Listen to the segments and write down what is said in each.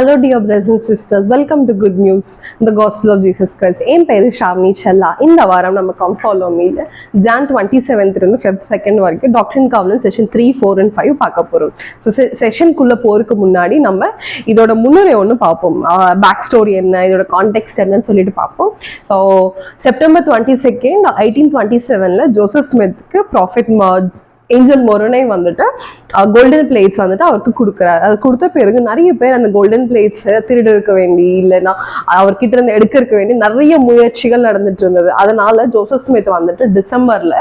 Hello dear brothers and sisters, welcome to Good News, the Gospel of Jesus Christ. என் பேரு ஷாமினி செல்லா. இந்த வாரம் நம்ம கம் ஃபாலோ மீல Jan 27th இருந்து Feb 2nd வரைக்கும் டாக்டரின் காவலன் செஷன் 3, 4 and 5 பார்க்க போறோம். ஸோ செஷனுக்குள்ள போறதுக்கு முன்னாடி நம்ம இதோட முன்னுரை ஒன்று பார்ப்போம். பேக் ஸ்டோரி என்ன, இதோட கான்டெக்ட் என்னன்னு சொல்லிட்டு பார்ப்போம். ஸோ September 22nd 1827 ஜோசப் ஸ்மித்க்கு ப்ராஃபிட் ஏஞ்சல் மொரனை வந்துட்டு கோல்டன் பிளேட்ஸ் வந்துட்டு அவருக்கு கொடுக்குறாரு. அது கொடுத்த பிறகு நிறைய பேர் அந்த கோல்டன் பிளேட்ஸை திருட இருக்க வேண்டி, இல்லைன்னா அவர்கிட்ட இருந்து எடுக்க இருக்க வேண்டி நிறைய முயற்சிகள் நடந்துட்டு இருந்தது. அதனால ஜோசப் ஸ்மித் வந்துட்டு டிசம்பர்ல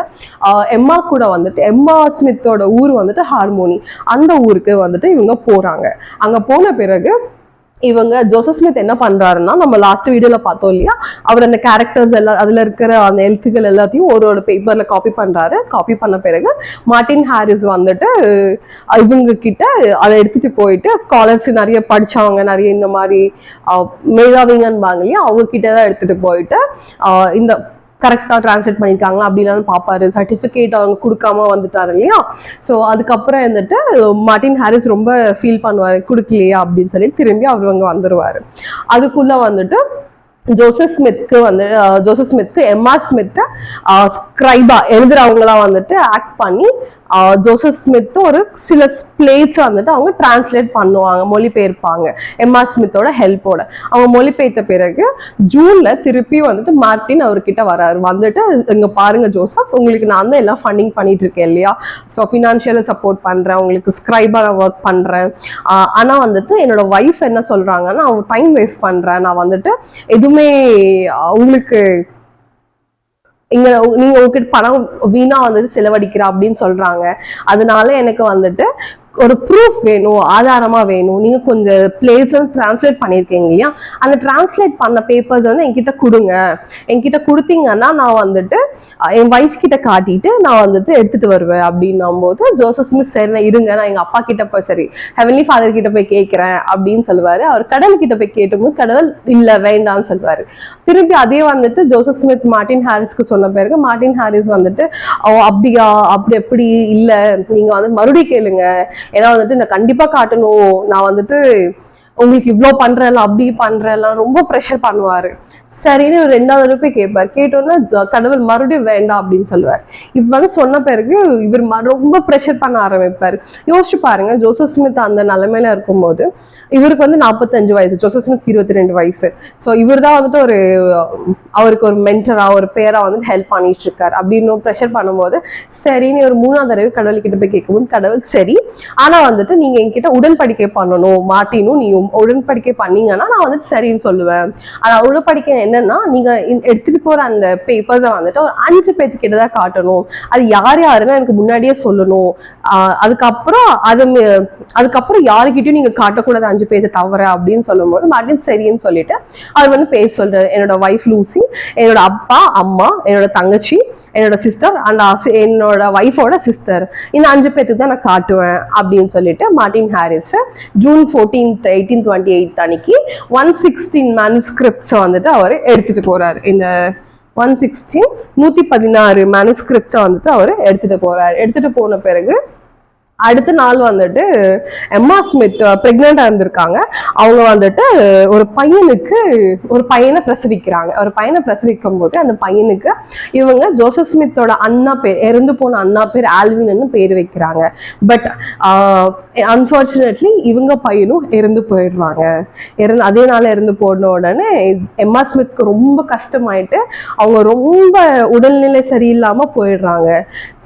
எம்மா கூட வந்துட்டு, எம்மா ஸ்மித்தோட ஊர் வந்துட்டு ஹார்மோனி, அந்த ஊருக்கு வந்துட்டு இவங்க போறாங்க. அங்க போன பிறகு இவங்க ஜோசப் ஸ்மித் என்ன பண்றாருன்னா, நம்ம லாஸ்ட் வீடியோல பார்த்தோம் இல்லையா, அவர் அந்த கேரக்டர்ஸ் எல்லாம் அதுல இருக்கிற அந்த எழுத்துக்கள் எல்லாத்தையும் ஒரு பேப்பர்ல காப்பி பண்றாரு. காப்பி பண்ண பிறகு மார்ட்டின் ஹாரிஸ் வந்துட்டு இவங்க கிட்ட அதை எடுத்துட்டு போயிட்டு, ஸ்காலர்ஸ் நிறைய படிச்சவங்க, நிறைய இந்த மாதிரி மேதாவிங்கன்பாங்க இல்லையா, அவங்க கிட்டதான் எடுத்துட்டு போயிட்டு இந்த கரெக்டாக டிரான்ஸ்லேட் பண்ணியிருக்காங்களா அப்படிலாம் பார்ப்பாரு. சர்டிஃபிகேட் அவங்க கொடுக்காம வந்துட்டாரு இல்லையா. ஸோ அதுக்கப்புறம் வந்துட்டு மார்ட்டின் ஹாரிஸ் ரொம்ப ஃபீல் பண்ணுவார், கொடுக்கலையா அப்படின்னு சொல்லி திரும்பி அவர் அங்கே வந்துடுவார். அதுக்குள்ளே வந்துட்டு ஜோசப் ஸ்மித்க்கு எம்மா ஸ்மித் ஸ்கிரைபா எழுதுறவங்களாம் வந்துட்டு ஆக்ட் பண்ணி ஜோசப் ஸ்மித் ஒரு சில பிளேட்ஸ் வந்துட்டு அவங்க டிரான்ஸ்லேட் பண்ணுவாங்க, மொழிபெயர்ப்பாங்க எம்மா ஸ்மித்தோட ஹெல்ப்போட. அவங்க மொழிபெயர்த்த பிறகு ஜூன்ல திருப்பி வந்துட்டு மார்ட்டின் அவர்கிட்ட வராரு. வந்துட்டு இங்க பாருங்க ஜோசப், உங்களுக்கு நான் தான் எல்லாம் ஃபண்டிங் பண்ணிட்டு இருக்கேன் இல்லையா, ஸோ ஃபினான்ஷியல் சப்போர்ட் பண்றேன், உங்களுக்கு ஸ்கிரைபா நான் ஒர்க் பண்றேன். ஆனா வந்துட்டு என்னோட ஒய்ஃப் என்ன சொல்றாங்கன்னா, அவங்க டைம் வேஸ்ட் பண்றேன், நான் வந்துட்டு எதுவுமே உங்களுக்கு இங்க நீங்க உங்ககிட்ட பணம் வீணா வந்துட்டு செலவழிக்கிற அப்படின்னு சொல்றாங்க. அதனால எனக்கு வந்துட்டு ஒரு ப்ரூஃப் வேணும், ஆதாரமா வேணும். நீங்க கொஞ்சம் பிளேஸ் டிரான்ஸ்லேட் பண்ணிருக்கீங்க இல்லையா, அந்த டிரான்ஸ்லேட் பண்ண பேப்பர்ஸ் வந்து என்கிட்ட கொடுங்க. என்கிட்ட கொடுத்தீங்கன்னா நான் வந்துட்டு என் ஒய்ஃப் கிட்ட காட்டிட்டு நான் வந்துட்டு எடுத்துட்டு வருவேன் அப்படின்னும் போது ஜோசப் ஸ்மித் சரி இருங்க, நான் எங்க அப்பா கிட்ட போய் சரி ஹெவன்லி ஃபாதர் கிட்ட போய் கேட்கிறேன் அப்படின்னு சொல்லுவாரு. அவர் கடவுள் கிட்ட போய் கேட்டும்போது கடவுள் இல்ல வேண்டாம்னு சொல்லுவாரு. திருப்பி அதே வந்துட்டு ஜோசப் ஸ்மித் மார்ட்டின் ஹாரிஸ்க்கு சொன்ன பிறகு மார்ட்டின் ஹாரிஸ் வந்துட்டு அப்படியா, அப்படி எப்படி இல்ல, நீங்க வந்து மறுபடியும் கேளுங்க, ஏன்னா வந்துட்டு நான் கண்டிப்பா காட்டணும், நான் வந்துட்டு உங்களுக்கு இவ்வளோ பண்றேன் அப்படி பண்றேன் ரொம்ப ப்ரெஷர் பண்ணுவாரு. சரின்னு ஒரு 2வது தடவை போய் கேட்பார். கேட்டோன்னா கடவுள் மறுபடியும் வேண்டாம் அப்படின்னு சொல்லுவார். இப்ப வந்து சொன்ன பிறகு இவர் ரொம்ப ப்ரெஷர் பண்ண ஆரம்பிப்பாரு. யோசிச்சு பாருங்க, ஜோசப் ஸ்மித் அந்த நிலைமையில இருக்கும்போது இவருக்கு வந்து 45 வயசு, ஜோசப் ஸ்மித் 22 வயசு. ஸோ இவர் தான் வந்துட்டு அவருக்கு ஒரு மென்டரா, ஒரு பேரா வந்துட்டு ஹெல்ப் பண்ணிட்டு இருக்காரு. அப்படின்னு ப்ரெஷர் பண்ணும்போது சரின்னு ஒரு 3வது தடவை கடவுள் கிட்ட போய் கேட்கும்போது கடவுள் சரி, ஆனா வந்துட்டு நீங்க என்கிட்ட உடன்படிக்கை பண்ணணும், மாட்டினும் நீ உடன்படிக்கை பண்ணீங்கன்னா நான் வந்துட்டு சரின்னு சொல்லுவேன். ஆனா உடன்படிக்கை என்னன்னா, நீங்க எடுத்துட்டு போற அந்த பேப்பர்ஸை வந்துட்டு ஒரு 5 பேர்த்துக்கிட்ட தான் காட்டணும், அது யார் யாருன்னு எனக்கு முன்னாடியே சொல்லணும். அதுக்கப்புறம் யாருக்கிட்டையும் நீங்க காட்டக்கூடாது 5 பேர்த்த தவிர அப்படின்னு சொல்லும் போது மார்ட்டின் சரின்னு சொல்லிட்டு அவர் வந்து பேர் சொல்றாரு. என்னோட ஒய்ஃப் லூசி, என்னோட அப்பா, அம்மா, என்னோட தங்கச்சி, என்னோட சிஸ்டர் அண்ட் என்னோட ஒய்ஃபோட சிஸ்டர், இந்த 5 பேர்த்துக்கு தான் நான் காட்டுவேன் அப்படின்னு சொல்லிட்டு மார்ட்டின் ஹாரிஸ் ஜூன் 14th 1828 அன்னைக்கு 116 மேனுஸ்கிரிப்ட்ஸ் வந்துட்டு அவர் எடுத்துட்டு போறாரு. இந்த 116 மேனுஸ்கிரிப்ட்ஸ் வந்துட்டு அவர் எடுத்துட்டு போறாரு. எடுத்துட்டு போன பிறகு அடுத்த நாள் வந்துட்டு எம்மா ஸ்மித் பிரெக்னெண்டா இருந்திருக்காங்க. அவங்க வந்துட்டு ஒரு பையனை பிரசவிக்கிறாங்க. ஒரு பையனை பிரசவிக்கும் போது அந்த பையனுக்கு இவங்க ஜோசப் ஸ்மித்தோட அண்ணா பேர், இறந்து போன அண்ணா பேர் ஆல்வின்னு பேர் வைக்கிறாங்க. பட் அன்பார்ச்சுனேட்லி இவங்க பையனும் இறந்து போயிடுறாங்க. அதே நாள் இறந்து போன உடனே எம்மா ஸ்மித்க்கு ரொம்ப கஷ்டமாயிட்டு அவங்க ரொம்ப உடல்நிலை சரியில்லாம போயிடுறாங்க.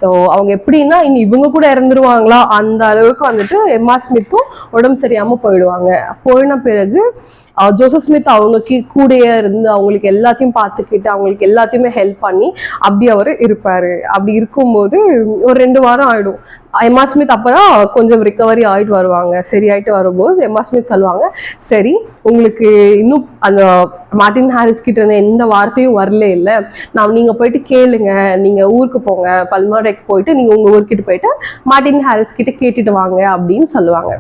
ஸோ அவங்க எப்படின்னா இனி இவங்க கூட இறந்துருவாங்களா அந்த அளவுக்கு வந்துட்டு எம்மா ஸ்மித்தும் உடம்பு சரியாம போயிடுவாங்க. போயின பிறகு ஜோசப் ஸ்மித் அவங்க கூடயே இருந்து அவங்களுக்கு எல்லாத்தையும் பார்த்துக்கிட்டு அவங்களுக்கு எல்லாத்தையுமே ஹெல்ப் பண்ணி அப்படி அவர் இருப்பாரு. அப்படி இருக்கும்போது ஒரு 2 வாரம் ஆயிடும். எம்மா ஸ்மித் அப்பதான் கொஞ்சம் ரிகவரி ஆயிட்டு வருவாங்க. சரியாயிட்டு வரும்போது எம்மா ஸ்மித் சொல்லுவாங்க, சரி உங்களுக்கு இன்னும் அந்த மார்ட்டின் ஹாரிஸ் கிட்ட இருந்த எந்த வார்த்தையும் வரல இல்லை, நீங்க போயிட்டு கேளுங்க, நீங்க ஊருக்கு போங்க, பல்மாரேக்கு போயிட்டு நீங்க உங்க ஊர்கிட்ட போயிட்டு மார்ட்டின் ஹாரிஸ் கிட்ட கேட்டுட்டு வாங்க அப்படின்னு சொல்லுவாங்க.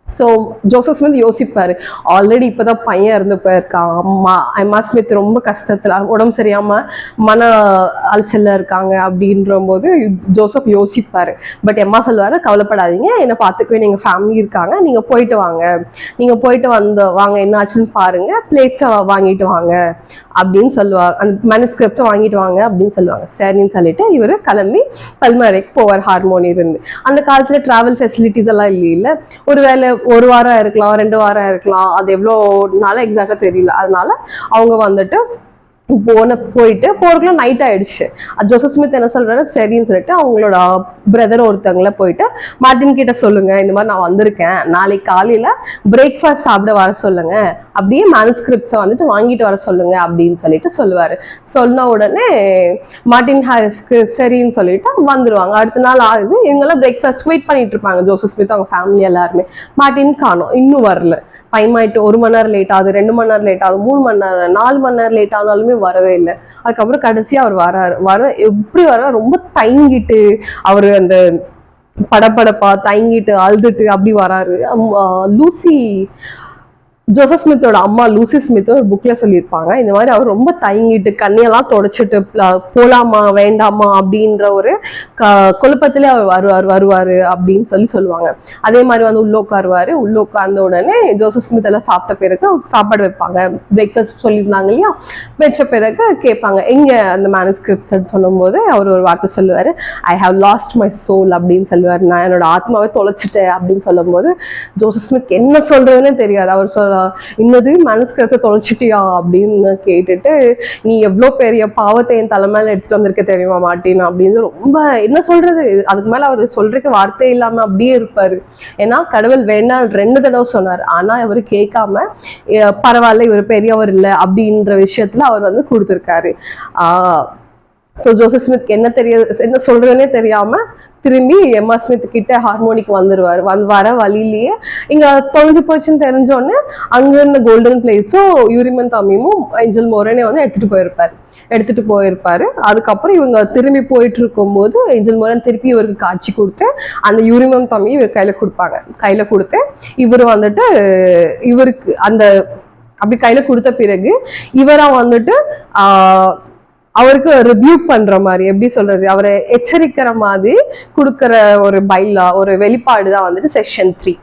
ஸோ ஜோசப் ஸ்மித் யோசிப்பாரு, ஆல்ரெடி இப்போதான் பையன் இருந்து போயிருக்கான், எம்மா ஸ்மித் ரொம்ப கஷ்டத்துல உடம்பு சரியாம மன அலைச்சல்ல இருக்காங்க அப்படின்ற போது ஜோசப் யோசிப்பாரு. பட் எம்மா சொல்லுவாரு, கவலைப்படாதீங்க, என்னை பார்த்துக்கவே நீங்க ஃபேமிலி இருக்காங்க, நீங்க போயிட்டு வாங்க, நீங்க போயிட்டு வாங்க என்ன ஆச்சுன்னு பாருங்க, பிளேட்ஸை வாங்கிட்டு வாங்க அப்படின்னு சொல்லுவாங்க, அந்த மேனுஸ்கிரிப்டை வாங்கிட்டு வாங்க அப்படின்னு சொல்லுவாங்க. சரின்னு சொல்லிட்டு இவர் கிளம்பி பல்மரைக்கு போவார். ஹார்மோனி இருந்து அந்த காலத்துல டிராவல் ஃபெசிலிட்டிஸ் எல்லாம் இல்லை, ஒருவேளை 1 வாரம் இருக்கலாம், 2 வாரம் இருக்கலாம், அது எவ்வளோ நாளா எக்ஸாக்டா தெரியல. அதனால அவங்க வந்துட்டு போயிட்டு போறதுக்குள்ள நைட் ஆயிடுச்சு. ஜோசப் ஸ்மித் என்ன சொல்றாரு, சரின்னு சொல்லிட்டு அவங்களோட பிரதர் ஒருத்தவங்கள போயிட்டு மார்டின் கிட்ட சொல்லுங்க, இந்த மாதிரி நான் வந்திருக்கேன், நாளைக்கு காலையில பிரேக்ஃபாஸ்ட் சாப்பிட வர சொல்லுங்க, அப்படியே மேனுஸ்கிரிப்ட்ஸை வந்துட்டு வாங்கிட்டு வர சொல்லுங்க அப்படின்னு சொல்லிட்டு சொல்லுவாரு. சொன்ன உடனே மார்டின் ஹாரிஸ்க்கு சரின்னு சொல்லிட்டு வந்துருவாங்க. அடுத்த நாள் ஆகுது, இவங்கெல்லாம் பிரேக்ஃபாஸ்ட் வெயிட் பண்ணிட்டு இருப்பாங்க, ஜோசப் ஸ்மித் அவங்க ஃபேமிலி எல்லாருமே. மார்டின் காணோம், இன்னும் வரல. டைம் ஆயிட்டு 1 மணி நேரம் லேட் ஆகுது, 2 மணி நேரம் லேட் ஆகுது, 3 மணி நேரம், 4 மணி நேரம் லேட் ஆனாலுமே வரவே இல்லை. அதுக்கப்புறம் கடைசியா அவர் வர எப்படி ரொம்ப தயங்கிட்டு, அவரு அந்த படப்படப்பா தயங்கிட்டு அழுதுட்டு அப்படி வராரு. லூசி, ஜோசப் ஸ்மித்தோட அம்மா லூசி ஸ்மித் ஒரு புக்ல சொல்லியிருப்பாங்க, இந்த மாதிரி அவர் ரொம்ப தயங்கிட்டு கண்ணியெல்லாம் தொடச்சிட்டு போலாமா வேண்டாமா அப்படின்ற ஒரு குழப்பத்திலே அவர் வருவாரு அப்படின்னு சொல்லுவாங்க. அதே மாதிரி உள்ள உட்காருவாரு. உள்ள உட்கார்ந்த உடனே ஜோசப் ஸ்மித் எல்லாம் சாப்பிட்ட பிறகு சாப்பாடு வைப்பாங்க, பிரேக்ஃபாஸ்ட் சொல்லியிருந்தாங்க இல்லையா, வச்ச பிறகு கேட்பாங்க எங்க அந்த மேனுஸ்கிரிப்ட் சொல்லும் போது அவர் ஒரு வார்த்தை சொல்லுவாரு, I have lost my soul அப்படின்னு சொல்லுவாரு, நான் என்னோட ஆத்மாவை தொலைச்சிட்டேன் அப்படின்னு சொல்லும் போது ஜோசப் ஸ்மித் என்ன சொல்றதுன்னு தெரியாது. அவர் இன்னது மனசுக்கு தொலைச்சிட்டியா அப்படின்னு கேட்டுட்டு, நீ எவ்வளவு பெரிய பாவத்தை என் தலைமையில எடுத்துட்டு வந்திருக்க தெரியுமா மார்ட்டின் அப்படின்னு ரொம்ப என்ன சொல்றது, அதுக்கு மேல அவர் சொல்றதுக்கு வார்த்தை இல்லாம அப்படியே இருப்பாரு. ஏன்னா கடவுள் வேண்டாம் 2 தடவை சொன்னார், ஆனா இவர் கேட்காம பரவாயில்ல இவர் பெரியவர் இல்லை அப்படின்ற விஷயத்துல அவர் கொடுத்திருக்காரு. ஸோ ஜோசப் ஸ்மித் என்ன சொல்றதுன்னே தெரியாம திரும்பி எம்மா ஸ்மித் கிட்ட ஹார்மோனிக்கு வந்துருவாரு. வர வழியிலேயே இங்க தொலைஞ்சு போச்சுன்னு தெரிஞ்சோடனே அங்க இருந்த கோல்டன் பிளேட்ஸும் யூரிமன் தம்மியும் ஏஞ்சல் மோரனே எடுத்துட்டு போயிருப்பாரு. அதுக்கப்புறம் இவங்க திரும்பி போயிட்டு இருக்கும் போது ஏஞ்சல் மோரன் திருப்பி இவருக்கு காட்சி கொடுத்து அந்த யூரிமன் தம்மி இவர் கையில கொடுத்து இவர் இவருக்கு அந்த அப்படி கையில கொடுத்த பிறகு இவரா அவருக்கு ரிபியூக் பண்ற மாதிரி, எப்படி சொல்றது, அவரை எச்சரிக்கிற மாதிரி கொடுக்கிற ஒரு பைலா, ஒரு வெளிப்பாடு தான் செஷன் 3.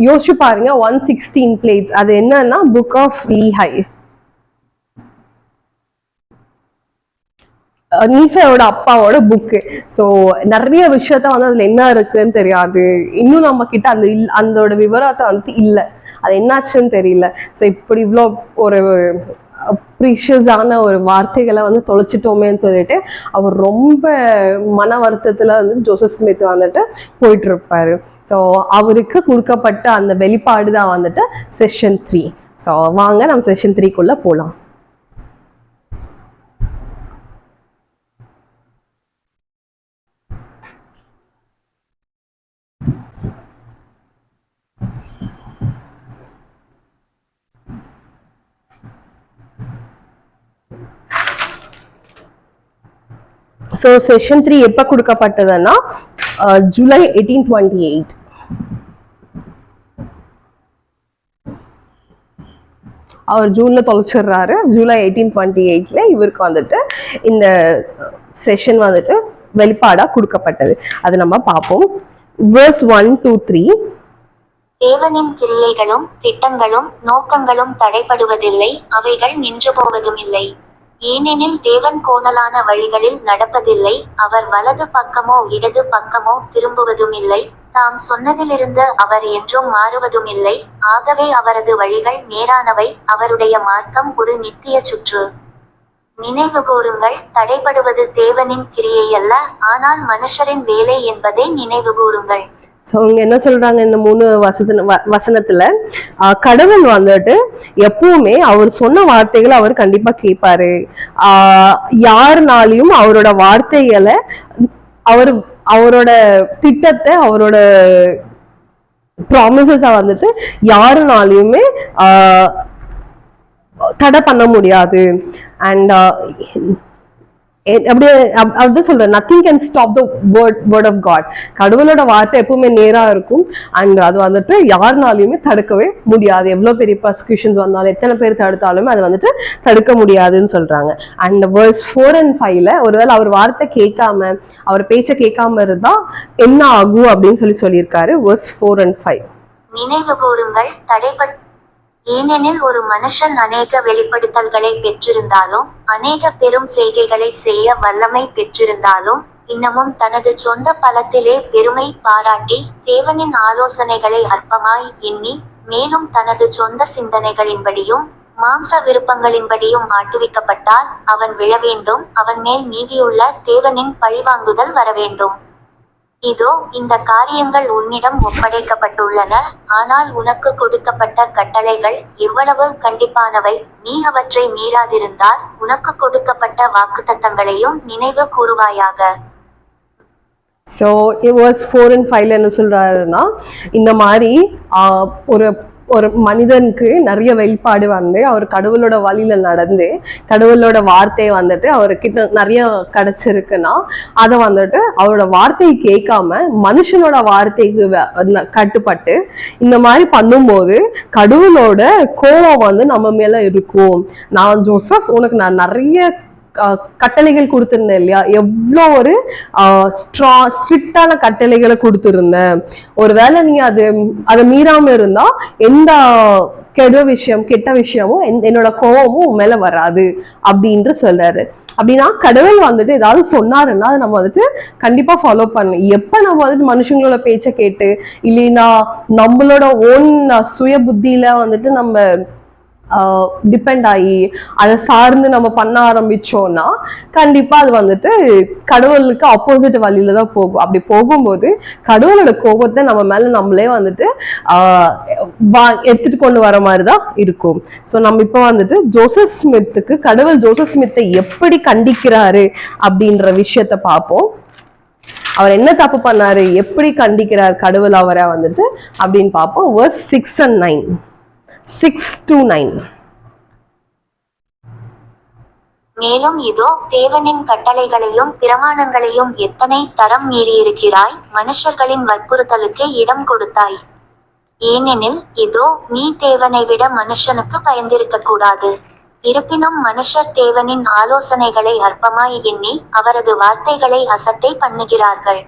யோசிச்சு பாருங்க, 116 பிளேட்ஸ். அது என்னன்னா புக் ஆஃப் லீஹை, நீஃபையோட அப்பாவோட புக்கு. ஸோ நிறைய விஷயத்த அதுல என்ன இருக்குன்னு தெரியாது. இன்னும் நம்ம கிட்ட அதோட விவரத்தை இல்லை, அது என்னாச்சுன்னு தெரியல. ஸோ இப்படி இவ்வளோ ஒரு ப்ரீஷியஸான ஒரு வார்த்தைகளை தொலைச்சிட்டோமேன்னு சொல்லிட்டு அவர் ரொம்ப மன வருத்தத்துல ஜோசப் ஸ்மித் போயிட்டு இருப்பாரு. ஸோ அவருக்கு கொடுக்கப்பட்ட அந்த வெளிப்பாடு தான் செஷன் 3. ஸோ வாங்க நம்ம செஷன் 3க்குள்ள போலாம். ஸோ செஷன் 3 எப்போ கொடுக்கப்பட்டதுன்னா ஜூலை 1828. அவர் ஜூன்ல தொலைச்சிடுறாரு. ஜூலை 1828ல இவருக்கு இந்த செஷன் வெளிப்பாடா கொடுக்கப்பட்டது. அது நம்ம பார்ப்போம். verse 1 to 3. தேவனின் கிரியைகளும் திட்டங்களும் நோக்கங்களும் தடைபடுவதில்லை, அவைகள் நின்று போவதும் இல்லை. ஏனெனில் தேவன் கோணலான வழிகளில் நடப்பதில்லை, அவர் வலது பக்கமோ இடது பக்கமோ திரும்புவதும் இல்லை, தாம் சொன்னதிலிருந்து அவர் என்றும் மாறுவதும் இல்லை. ஆகவே அவரது வழிகள் நேரானவை, அவருடைய மார்க்கம் ஒரு நித்திய சுற்று. நினைவு கூறுங்கள், தடைபடுவது தேவனின் கிரியை அல்ல, ஆனால் மனுஷரின் வேலை என்பதை நினைவு கூறுங்கள். ஸோ இங்க என்ன சொல்றாங்க, இந்த 3 வசனத்துல கடவுள் எப்பவுமே அவர் சொன்ன வார்த்தைகளை அவர் கண்டிப்பா கேட்பாரு. யாருனாலையும் அவரோட வார்த்தைகளை அவரோட திட்டத்தை அவரோட ப்ராமிசஸ யாருனாலையுமே தடை பண்ண முடியாது. அண்ட் அப்படியே அப்படிதான் சொல்றேன், nothing can stop the word of God. கடவுளோட வார்த்தை எப்பவுமே நேரா இருக்கும். அண்ட் அது வந்துட்டு யாருனாலையுமே தடுக்கவே முடியாது. எவ்வளவு பெரிய ப்ராசிக்யூஷன்ஸ் வந்தாலும், எத்தனை பேர் தடுத்தாலுமே அது வந்துட்டு தடுக்க முடியாதுன்னு சொல்றாங்க. அண்ட் வேர்ஸ் 4 and 5ல ஒருவேளை அவர் வார்த்தை கேட்காம, அவர் பேச்சை கேட்காம இருந்தா என்ன ஆகும் அப்படின்னு சொல்லியிருக்காரு. Verse 4 and 5. நினைவு கூறுங்கள், ஏனெனில் ஒரு மனுஷன் அநேக வெளிப்படுத்தல்களை பெற்றிருந்தாலும், அநேக பெரும் செய்கைகளை செய்ய வல்லமை பெற்றிருந்தாலும், இன்னமும் தனது சொந்த பலத்திலே பெருமை பாராட்டி, தேவனின் ஆலோசனைகளை அற்பமாய் எண்ணி, மேலும் தனது சொந்த சிந்தனைகளின்படியும் மாம்ச விருப்பங்களின்படியும் ஆட்டுவிக்கப்பட்டால் அவன் விழவேண்டும். அவன் மேல் நீதியுள்ள தேவனின் பழிவாங்குதல் வரவேண்டும். இதோ, இந்த காரியங்கள் உன்னிடம் ஒப்படைக்கப்பட்டுள்ளன. ஆனால் உனக்கு கொடுக்கப்பட்ட கட்டளைகள் எவ்வளவு கண்டிப்பானவை! நீ அவற்றை மீறாதிருந்தால் உனக்கு கொடுக்கப்பட்ட வாக்குத்தத்தங்களையும் நினைவு கூறுவாயாக. ஸோ வேர்ஸ் 4 and 5ல என்ன சொல்றாருன்னா, இந்த மாதிரி ஒரு ஒரு மனிதனுக்கு நிறைய வெளிப்பாடு வந்து அவர் கடவுளோட வழியில நடந்து கடவுளோட வார்த்தையை வந்துட்டு அவர்கிட்ட நிறைய கிடைச்சிருக்குன்னா, அதை வந்துட்டு அவரோட வார்த்தையை கேட்காம மனுஷனோட வார்த்தைக்கு கட்டுப்பட்டு இந்த மாதிரி பண்ணும்போது கடவுளோட கோபம் வந்து நம்ம மேல இருக்கும். நான் ஜோசப் உனக்கு நான் நிறைய கட்டளைகள் கொடுத்திருந்தேன் இல்லையா, எவ்வளோ ஒரு ஸ்ட்ரிக்டான கட்டளைகளை கொடுத்திருந்தேன். ஒருவேளை நீ அதை மீறாம இருந்தா எந்த கெட்ட விஷயமும் என்னோட கோபமும் மேல வராது அப்படின்னு சொல்றாரு. அப்படின்னா கடவுள் வந்துட்டு ஏதாவது சொன்னாருன்னா அதை நம்ம வந்துட்டு கண்டிப்பா ஃபாலோ பண்ணணும். எப்ப நம்ம வந்துட்டு மனுஷங்களோட பேச்சை கேட்டு இல்லைன்னா நம்மளோட ஓன் சுய புத்தியில வந்துட்டு நம்ம டிபெண்ட் ஆகி அதை சார்ந்து நம்ம பண்ண ஆரம்பிச்சோம்னா கண்டிப்பா அது வந்துட்டு கடவுளுக்கு ஆப்போசிட் வழியில தான் போகும். அப்படி போகும்போது கடவுளோட கோபத்தை நம்ம மேல நம்மளே வந்துட்டு எடுத்துட்டு கொண்டு வர மாதிரிதான் இருக்கும். ஸோ நம்ம இப்போ வந்துட்டு ஜோசப் ஸ்மித்துக்கு கடவுள் ஜோசப் ஸ்மித்தை எப்படி கண்டிக்கிறாரு அப்படின்ற விஷயத்த பார்ப்போம். அவர் என்ன தப்பு பண்ணாரு, எப்படி கண்டிக்கிறார் கடவுள் அவரை வந்துட்டு அப்படின்னு பார்ப்போம். verse 6 and 9. 6 to 9. மேலும் இதோ, தேவனின் கட்டளைகளையும் பிரமாணங்களையும் எத்தனை தரம் மீறியிருக்கிறாய்! மனுஷர்களின் வற்புறுத்தலுக்கு இடம் கொடுத்தாய். ஏனெனில் இதோ, நீ தேவனை விட மனுஷனுக்கு பயந்திருக்க கூடாது. இருப்பினும் மனுஷர் தேவனின் ஆலோசனைகளை அற்பமாய் எண்ணி அவரது வார்த்தைகளை அசட்டை பண்ணுகிறார்கள்.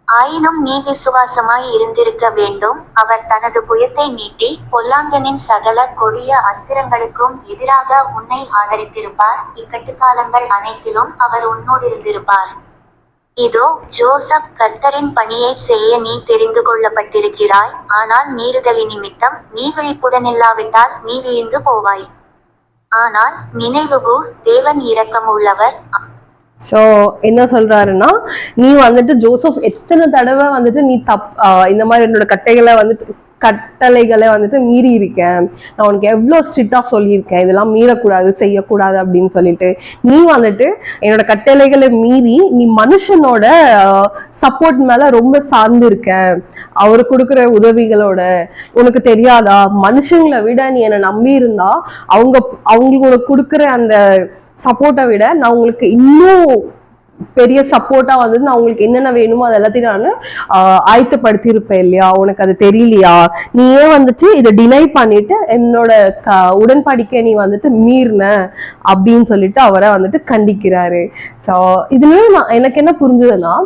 ஆயினும் நீ விசுவாசமாய் இருந்திருக்க வேண்டும். அவர் தனது புயத்தை நீட்டி பொல்லாங்கனின் சகல கொடிய அஸ்திரங்களுக்கும் எதிராக உன்னை ஆதரித்திருப்பார். இக்கட்டுக்காலங்கள் அனைத்திலும் அவர் உன்னோடிருந்திருப்பார். இதோ, ஜோசப், கர்த்தரின் பணியை செய்ய நீ தெரிந்து கொள்ளப்பட்டிருக்கிறாய். ஆனால் மீறுதலி நிமித்தம் நீ விழிப்புடனில்லாவிட்டால் நீ விழுந்து போவாய். ஆனால் நினைவுகூர், தேவன் இரக்கமுள்ளவர். ஸோ என்ன சொல்றாருன்னா, நீ வந்துட்டு ஜோசப் எத்தனை தடவை வந்துட்டு நீ இந்த மாதிரி என்னோட கட்டளைகளை வந்துட்டு மீறி இருக்கேன். நான் உனக்கு எவ்வளோ ஸ்ட்ரிக்டா சொல்லியிருக்கேன், இதெல்லாம் மீறக்கூடாது செய்யக்கூடாது அப்படின்னு சொல்லிட்டு நீ வந்துட்டு என்னோட கட்டளைகளை மீறி நீ மனுஷனோட சப்போர்ட் மேல ரொம்ப சார்ந்து இருக்க. அவரு கொடுக்குற உதவிகளோட உனக்கு தெரியாதா, மனுஷங்களை விட நீ என்னை நம்பி இருந்தா அவங்களுக்கு உனக்கு கொடுக்குற அந்த சப்போர்ட்டை விட நான் உங்களுக்கு இன்னும் பெரிய சப்போர்ட்டா வந்து நான் உங்களுக்கு என்னென்ன வேணுமோ அது எல்லாத்தையும் நான் ஆயத்தப்படுத்தி இருப்பேன் இல்லையா, உனக்கு அது தெரியலையா, நீ ஏன் வந்துட்டு இதை டினை பண்ணிட்டு என்னோட உடன்படிக்கை நீ வந்துட்டு மீறின அப்படின்னு சொல்லிட்டு அவரை வந்துட்டு கண்டிக்கிறாரு. ஸோ இதுல எனக்கு என்ன புரிஞ்சதுன்னா,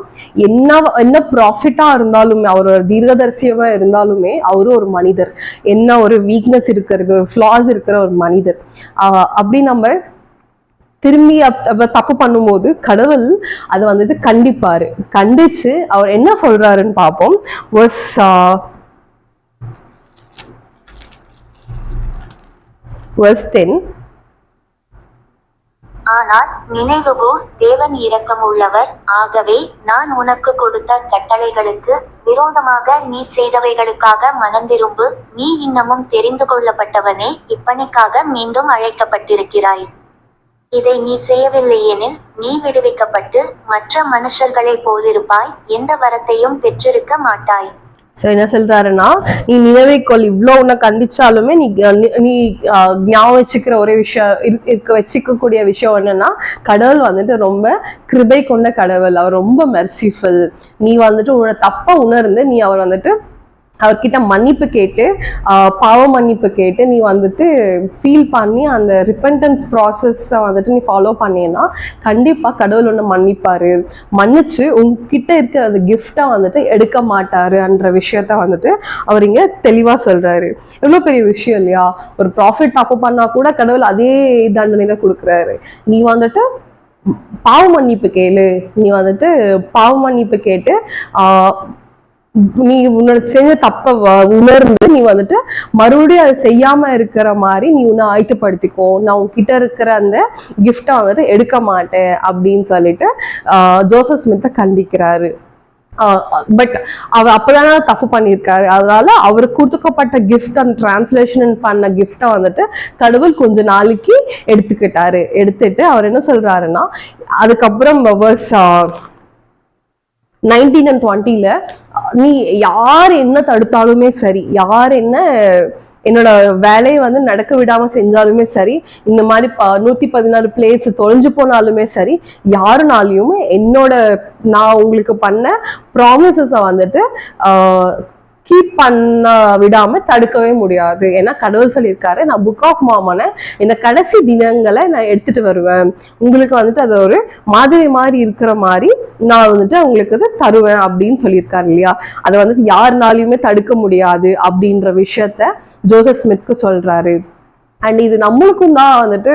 என்ன ப்ராஃபிட்டா இருந்தாலுமே அவரோட தீர்க்கதரிசியமா இருந்தாலுமே அவரு ஒரு மனிதர், என்ன ஒரு வீக்னஸ் இருக்கிறது, ஒரு ஃபிளாஸ் இருக்கிற ஒரு மனிதர். அப்படி நம்ம திரும்பி தப்பு பண்ணும்போது கடவுள் அதை வந்துட்டு கண்டிப்பாரு. கண்டிச்சு அவர் என்ன சொல்றாருன்னு பார்ப்போம். verse 10. ஆனால் நினைவுகூர், தேவன் இரக்கமுள்ளவர். ஆகவே நான் உனக்கு கொடுத்த கட்டளைகளுக்கு விரோதமாக நீ செய்தவைகளுக்காக மனந்திரும்பு. நீ இன்னமும் தெரிந்து கொள்ளப்பட்டவனே, இப்பணிக்காக மீண்டும் அழைக்கப்பட்டிருக்கிறாய். இதை நீ செய்யவில்லையெனில் நீ விடுவிக்கப்பட்டு மற்ற மனுஷர்களைப் போலிருப்பாய், எந்த வரத்தையும் பெற்றிருக்க மாட்டாய். சோ என்ன சொல்றாருன்னா, நீ நினைவைக்கொள், இவ்வளவு உன்னை கண்டிச்சாலுமே நீ நீ ஞாபகம் வச்சுக்கிற ஒரே விஷயம் வச்சுக்கக்கூடிய விஷயம் என்னன்னா, கடவுள் வந்துட்டு ரொம்ப கிருபை கொண்ட கடவுள், அவர் ரொம்ப மெர்சிஃபுல். நீ வந்துட்டு உன்னோட தப்ப உணர்ந்து நீ அவர்கிட்ட மன்னிப்பு கேட்டு பாவ மன்னிப்பு கேட்டு நீ வந்துட்டு ஃபீல் பண்ணி அந்த ரிப்பெண்டன்ஸ் ப்ராசஸை வந்துட்டு நீ ஃபாலோ பண்ணீன்னா கண்டிப்பா கடவுள் ஒன்று மன்னிப்பாரு, மன்னிச்சு உங்ககிட்ட இருக்கிற அந்த கிஃப்டை வந்துட்டு எடுக்க மாட்டாருன்ற விஷயத்த வந்துட்டு அவர் இங்க தெளிவா சொல்றாரு. எவ்வளவு பெரிய விஷயம் இல்லையா? ஒரு ப்ராஃபிட் தப்பு பண்ணா கூட கடவுள் அதே தண்டனை கொடுக்குறாரு. நீ வந்துட்டு பாவ மன்னிப்பு கேளு, நீ வந்துட்டு பாவ மன்னிப்பு கேட்டு நீ உன்னோட செஞ்ச தப்ப உணர்ந்து நீ வந்துட்டு மறுபடியும் அதை செய்யாம இருக்கிற மாதிரி நீ உன்னை ஆயத்தப்படுத்திக்கோ, நான் உன்கிட்ட இருக்கிற அந்த கிஃப்டை வந்துட்டு எடுக்க மாட்டேன் அப்படின்னு சொல்லிட்டு ஜோசப் ஸ்மித்தை கண்டிக்கிறாரு. பட் அவர் அப்பதானே தப்பு பண்ணியிருக்காரு, அதனால அவருக்கு கொடுத்துக்கப்பட்ட கிஃப்ட், அந்த டிரான்ஸ்லேஷன் பண்ண கிஃப்டை வந்துட்டு கடவுள் கொஞ்ச நாளைக்கு எடுத்துட்டு அவர் என்ன சொல்றாருன்னா, அதுக்கப்புறம் 19 and 20ல நீ யார் என்ன தடுத்தாலுமே சரி, யார் என்னோட வேலையை வந்து நடக்க விடாம செஞ்சாலுமே சரி, இந்த மாதிரி 116 பிளேட்ஸ் தொலைஞ்சு போனாலுமே சரி, யாருனாலையுமே நான் உங்களுக்கு பண்ண ப்ராமிசஸை வந்துட்டு கீப் பண்ண விடாம தடுக்கவே முடியாது. ஏன்னா கடவுள் சொல்லியிருக்காரு, நான் புக் ஆஃப் மார்மனை இந்த கடைசி தினங்களை நான் எடுத்துட்டு வருவேன், உங்களுக்கு வந்துட்டு அது ஒரு மாதிரி இருக்கிற மாதிரி நான் வந்துட்டு உங்களுக்கு அது தருவேன் அப்படின்னு சொல்லியிருக்காரு இல்லையா? அதை வந்துட்டு யாருனாலையுமே தடுக்க முடியாது அப்படின்ற விஷயத்த ஜோசப் ஸ்மித்க்கு சொல்றாரு. அண்ட் இது நம்மளுக்கும் தான் வந்துட்டு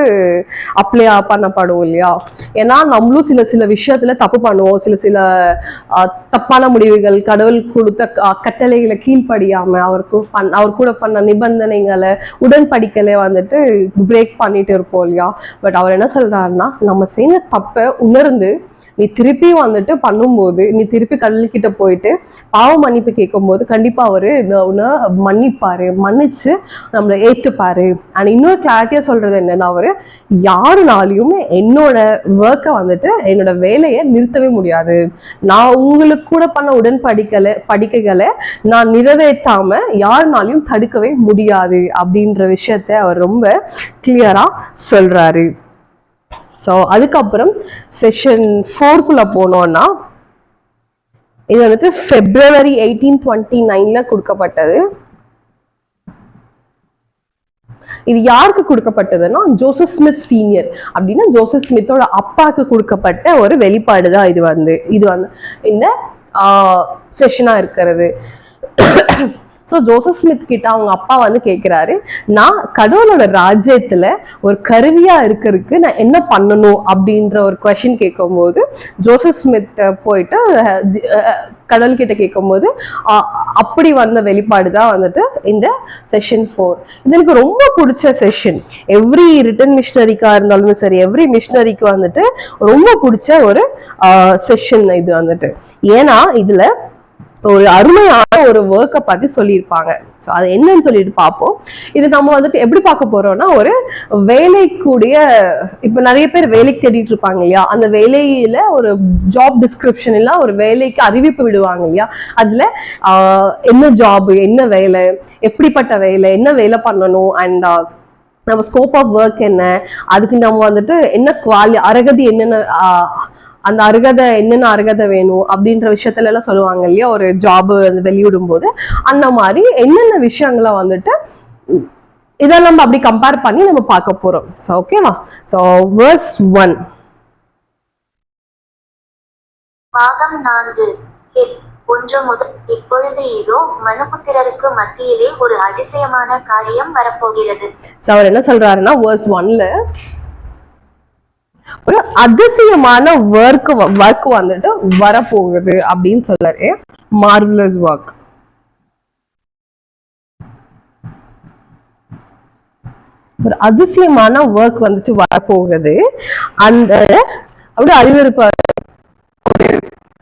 அப்ளை பண்ணப்படும் இல்லையா? ஏன்னா நம்மளும் சில விஷயத்துல தப்பு பண்ணுவோம், சில தப்பான முடிவுகள், கடவுள் கொடுத்த கட்டளைகளை கீழ்ப்படியாம அவர் கூட பண்ண நிபந்தனைகளை உடன்படிக்கையில வந்துட்டு பிரேக் பண்ணிட்டு இருப்போம் இல்லையா? பட் அவர் என்ன சொல்றாருன்னா, நம்ம செய்த தப்பை உணர்ந்து நீ திருப்பி வந்துட்டு பண்ணும்போது, நீ திருப்பி கடவுள்கிட்ட போயிட்டு பாவ மன்னிப்பு கேட்கும்போது கண்டிப்பா அவரு மன்னிப்பாரு, மன்னிச்சு நம்மளை ஏற்றுப்பாரு. அண்ட் இன்னொரு கிளாரிட்டியா சொல்றது என்னன்னா, அவரு யாருனாலையுமே என்னோட ஒர்க்கை வந்துட்டு என்னோட வேலையை நிறுத்தவே முடியாது, நான் உங்களுக்கு கூட பண்ண படிக்கைகளை நான் நிறைவேற்றாம யாருனாலையும் தடுக்கவே முடியாது அப்படின்ற விஷயத்த அவர் ரொம்ப கிளியரா சொல்றாரு. ஸோ அதுக்கப்புறம் செஷன் 4க்குள்ள போனோம்னா, இது வந்துட்டு February 1829 கொடுக்கப்பட்டது. இது யாருக்கு கொடுக்கப்பட்டதுன்னா, ஜோசப் ஸ்மித் சீனியர் அப்படின்னா ஜோசப் ஸ்மித்தோட அப்பாவுக்கு கொடுக்கப்பட்ட ஒரு வெளிப்பாடு தான் இது வந்து இந்த செஷனா இருக்கிறது. ஸோ ஜோசப் ஸ்மித் கிட்ட அவங்க அப்பா வந்து கேட்கிறாரு, நான் கடவுளோட ராஜ்யத்துல ஒரு கருவியா இருக்கிறதுக்கு நான் என்ன பண்ணணும் அப்படின்ற ஒரு கொஸ்டின் கேட்கும்போது, ஜோசப் ஸ்மித் போயிட்டு கடவுள் கிட்ட கேட்கும்போது அப்படி வந்த வெளிப்பாடு தான் வந்துட்டு இந்த செஷன் 4. இது எனக்கு ரொம்ப பிடிச்ச செஷன். எவ்ரி ரிட்டன் மிஷனரிக்கா இருந்தாலுமே சரி, எவ்ரி மிஷனரிக்கு வந்துட்டு ரொம்ப பிடிச்ச ஒரு செஷன் இது வந்துட்டு. ஏன்னா இதுல ஒரு அருமையான ஒரு ஒர்க்கை பத்தி சொல்லியிருப்பாங்க. ஸோ அது என்னன்னு சொல்லிட்டு பார்ப்போம். இது நம்ம வந்துட்டு எப்படி பார்க்க போறோம்னா, ஒரு வேலைக்குடைய இப்போ நிறைய பேர் வேலைக்கு தேடிட்டு இருப்பாங்க இல்லையா? அந்த வேலையில ஒரு ஜாப் டிஸ்கிரிப்ஷன் இல்ல, ஒரு வேலைக்கு அறிவிப்பு விடுவாங்க இல்லையா? அதுல என்ன ஜாப், என்ன வேலை, எப்படிப்பட்ட வேலை, என்ன வேலை பண்ணணும், அண்ட் நம்ம ஸ்கோப் ஆஃப் ஒர்க் என்ன, அதுக்கு நம்ம வந்துட்டு என்ன அருகதை, என்னென்ன அந்த என்னென்ன அருகதை வேணும் அப்படின்ற விஷயத்துல எல்லாம் சொல்லுவாங்க இல்லையா? ஒரு ஜாப் வெளியிடும் போது அந்த மாதிரி என்னென்ன விஷயங்களை வந்துட்டு இதை நம்ம அப்படி கம்பேர் பண்ணி நம்ம பார்க்க போறோம். ஸோ ஓகேவா? So verse 1. பாகம் 4. 1 முதல். இப்பொழுது இதோ மனுபுத்திரருக்கு மத்தியிலே ஒரு அதிசயமான காரியம் வரப்போகிறது. ஸோ அவர் என்ன சொல்றாருன்னா, verse 1ல ஒரு அதிசயமான ஒர்க் வந்துட்டு வரப்போகுது அப்படின்னு சொல்றாரு. Marvellous work. ஒரு அதிசயமான ஒர்க் வந்துட்டு வரப்போகுது. அந்த அப்படி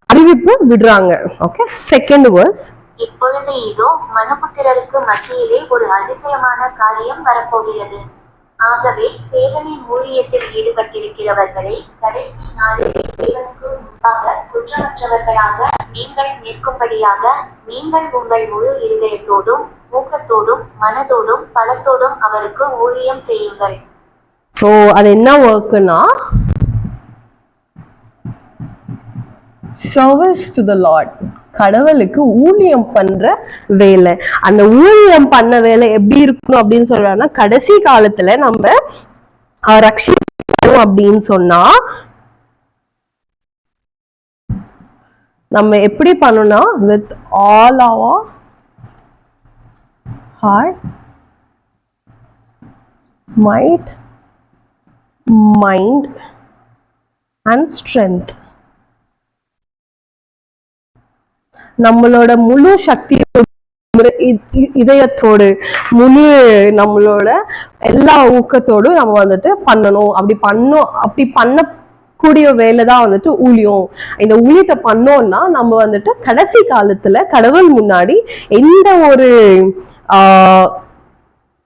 அறிவிப்பு விடுறாங்க. Okay, second verse. இப்பொழுது இதோ மனுபுத்திரருக்கு மத்தியிலே ஒரு அதிசயமான காரியம் வரப்போகிறது. ஆகவே தேவனின் ஊழியத்தில் ஈடுபட்டிருக்கிறவர்களை கடைசி நாளிலே தேவனுக்கு குற்றமற்றவர்களாக நீங்கள் நிற்கும்படியாக நீங்கள் உங்கள் முழு இருதயத்தோடும் ஊக்கத்தோடும் மனதோடும் பலத்தோடும் அவருக்கு ஊழியம் செய்யுங்கள். ஸோ அது என்ன ஒர்க்குன்னா சர்வீஸ் டு த லார்ட், கடவுளுக்கு ஊழியம் பண்ற வேலை. அந்த ஊழியம் பண்ண வேலை எப்படி இருக்கணும் அப்படின்னு சொல்றாங்கன்னா, கடைசி காலத்துல நம்ம ரட்சிக்கணும் அப்படின்னு சொன்னா நம்ம எப்படி பண்ணணும்னா with all our heart might mind and strength, நம்மளோட முழு சக்தியோடு இதயத்தோடு முழு நம்மளோட எல்லா ஊக்கத்தோடும் நம்ம வந்துட்டு பண்ணணும். அப்படி பண்ணக்கூடிய வேலைதான் வந்துட்டு ஊழியம். இந்த ஊழியத்தை பண்ணோம்னா நம்ம வந்துட்டு கடைசி காலத்துல கடவுள் முன்னாடி எந்த ஒரு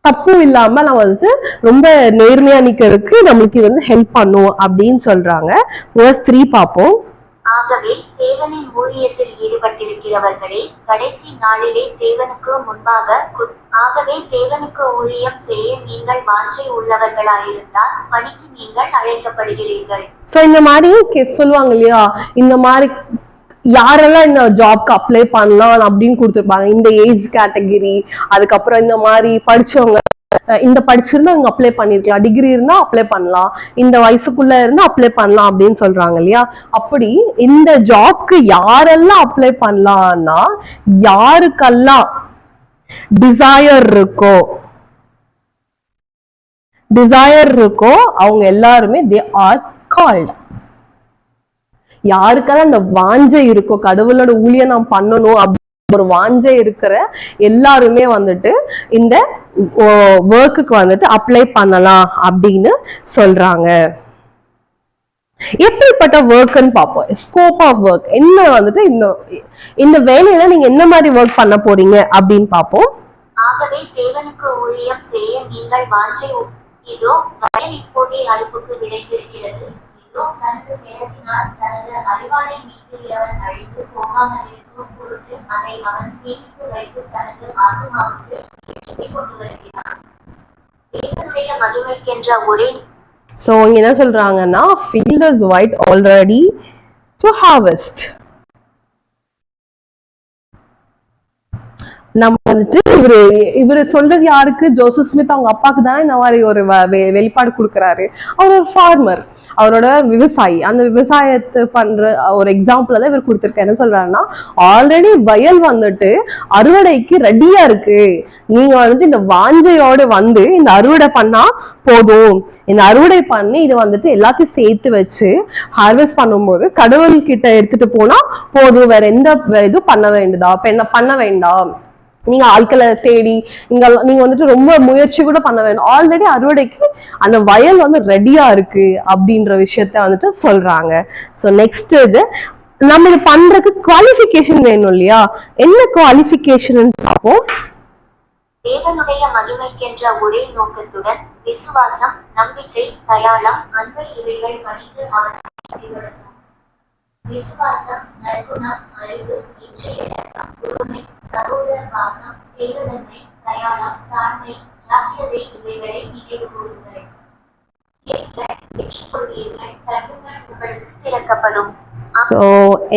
தப்பும் இல்லாம நம்ம வந்துட்டு ரொம்ப நேர்மையா நிக்கிறதுக்கு நம்மளுக்கு வந்து ஹெல்ப் பண்ணும் அப்படின்னு சொல்றாங்க. verse 3 பார்ப்போம். ஆகவே தேவனின் ஊழியத்தில் ஈடுபட்டிருக்கிறவர்களே கடைசி நாளிலே தேவனுக்கு முன்பாக ஆகவே தேவனுக்கு ஊழியம் செய்ய நீங்கள் வாஞ்சை உள்ளவர்களாயிருந்தால் பணிக்கு நீங்கள் அழைக்கப்படுகிறீர்கள். சோ இந்த மாதிரி சொல்லுவாங்க இல்லையா, இந்த மாதிரி யாரெல்லாம் இந்த ஜாப்க்கு அப்ளை பண்ணலாம் அப்படின்னு கொடுத்துருப்பாங்க, இந்த ஏஜ் கேட்டகரி, அதுக்கப்புறம் இந்த மாதிரி படிச்சவங்க, இந்த படிச்சிருந்தா இங்க அப்ளை பண்ணிருக்கலாம், டிகிரி இருந்தா அப்ளை பண்ணலாம், இந்த வயசுக்குள்ள இருந்தா அப்ளை பண்ணலாம் அப்படின்னு சொல்றாங்க இல்லையா. அப்படி இந்த ஜாப்க்கு யாரெல்லாம் அப்ளை பண்ணலாம்னா, யாருக்கெல்லாம் டிசையர் இருக்கோ அவங்க எல்லாருமே தே ஆர் கால்ட். யாருக்கெல்லாம் அந்த வாஞ்சை இருக்கோ, கடவுளோட ஊழியம் நாம் பண்ணணும் அப்படின்னு ஒரு வாஞ்சை இருக்கிற எல்லாருமே வந்துட்டு இந்த ஒர்க்குக்கு வந்துட்டு அப்ளை பண்ணலாம் அப்படின்னு சொல்றாங்க. எப்படிப்பட்ட ஒர்க்னு பார்ப்போம். ஸ்கோப் ஆஃப் ஒர்க் என்ன வந்துட்டு இந்த வேலையில நீங்க என்ன மாதிரி ஒர்க் பண்ண போறீங்க அப்படின்னு பார்ப்போம். ஆகவே தேவனுக்கு ஊழியம் செய்ய நீங்கள் வாஞ்சை இதோ வயல் இப்போதே அறுப்புக்கு விளைந்திருக்கிறது, இதோ தனது நேரத்தினால் தனது அறிவாளை நீக்குகிறவன் அழிந்து போகாமல் இருக்கும் பொருட்டு அதை அவன் சேமித்து வைத்து தனது ஆத்துமாவுக்கு கொண்டு வருகிறான். தேவனுடைய மகிமைக்கென்ற ஒரே சோ இங்க என்ன சொல்றாங்கன்னா, field is white already to harvest. நம்ம வந்துட்டு இவரு சொல்றது யாருக்கு? ஜோசப் ஸ்மித் அவங்க அப்பாக்கு தானே இந்த மாதிரி ஒரு வெளிப்பாடு கொடுக்குறாரு. அவர் ஒரு ஃபார்மர், அவரோட விவசாயி. அந்த விவசாயத்தை பண்ற ஒரு எக்ஸாம்பிள் தான் இவர் கொடுத்துருக்காரு. என்ன சொல்றாருன்னா, ஆல்ரெடி வயல் வந்துட்டு அறுவடைக்கு ரெடியா இருக்கு, நீங்க வந்துட்டு இந்த வாஞ்சையோடு வந்து இந்த அறுவடை பண்ணா போதும். இந்த அறுவடை பண்ணி இதை வந்துட்டு எல்லாத்தையும் சேர்த்து வச்சு ஹார்வெஸ்ட் பண்ணும்போது கடவுள் கிட்ட எடுத்துட்டு போனா போதும், வேற எந்த இதுவும் பண்ண வேண்டாம். நீங்க ஆட்களை தேடி நீங்க வந்துட்டு ரொம்ப முயற்சி கூட பண்ண வேண்டாம், ஆல்ரெடி அறுவடைக்கு அந்த வயல் வந்து ரெடியா இருக்கு அப்படின்ற விஷயத்த வந்துட்டு சொல்றாங்க. சோ நெக்ஸ்ட் இது நம்ம இது பண்றதுக்கு குவாலிஃபிகேஷன் வேணும் இல்லையா. என்ன குவாலிஃபிகேஷன் பார்ப்போம். தேவனுடைய மகிமைக்கென்ற ஒரே நோக்கத்துடன் விசுவாசம், நம்பிக்கை, தயாளம், அன்பை இவைகள் பணிந்து அவர் விசுவாசம், நற்குணம், அறிவு, இச்சையடக்கம், பொறுமை, சகோதர பாசம், தேவதன்மை, தயாளம், தாழ்மை, ஜாக்கிரதை இவைகளை நினைவு கூறுங்கள். திறக்கப்படும். சோ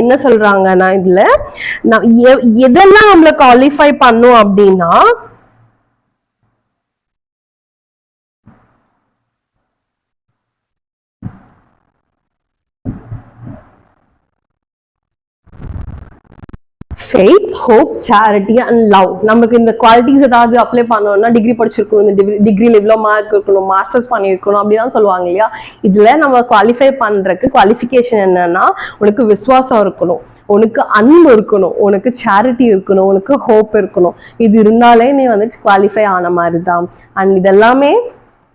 என்ன சொல்றாங்கன்னா, இதுல எதெல்லாம் நம்மள குவாலிஃபை பண்ணும் அப்படின்னா, faith, hope, charity and love. நமக்கு இந்த குவாலிட்டிஸ் ஏதாவது அப்ளை பண்ணணும்னா டிகிரி படிச்சிருக்கணும், இந்த டிகிரியில் இவ்வளோ மார்க் இருக்கணும், மாஸ்டர்ஸ் பண்ணியிருக்கணும் அப்படிதான் சொல்லுவாங்க இல்லையா. இதுல நம்ம குவாலிஃபை பண்றதுக்கு குவாலிஃபிகேஷன் என்னன்னா, உனக்கு விசுவாசம் இருக்கணும், உனக்கு அன்பு இருக்கணும், உனக்கு சேரிட்டி இருக்கணும், உனக்கு ஹோப் இருக்கணும். இது இருந்தாலே நீ வந்துட்டு குவாலிஃபை ஆன மாதிரி தான். அண்ட் இதெல்லாமே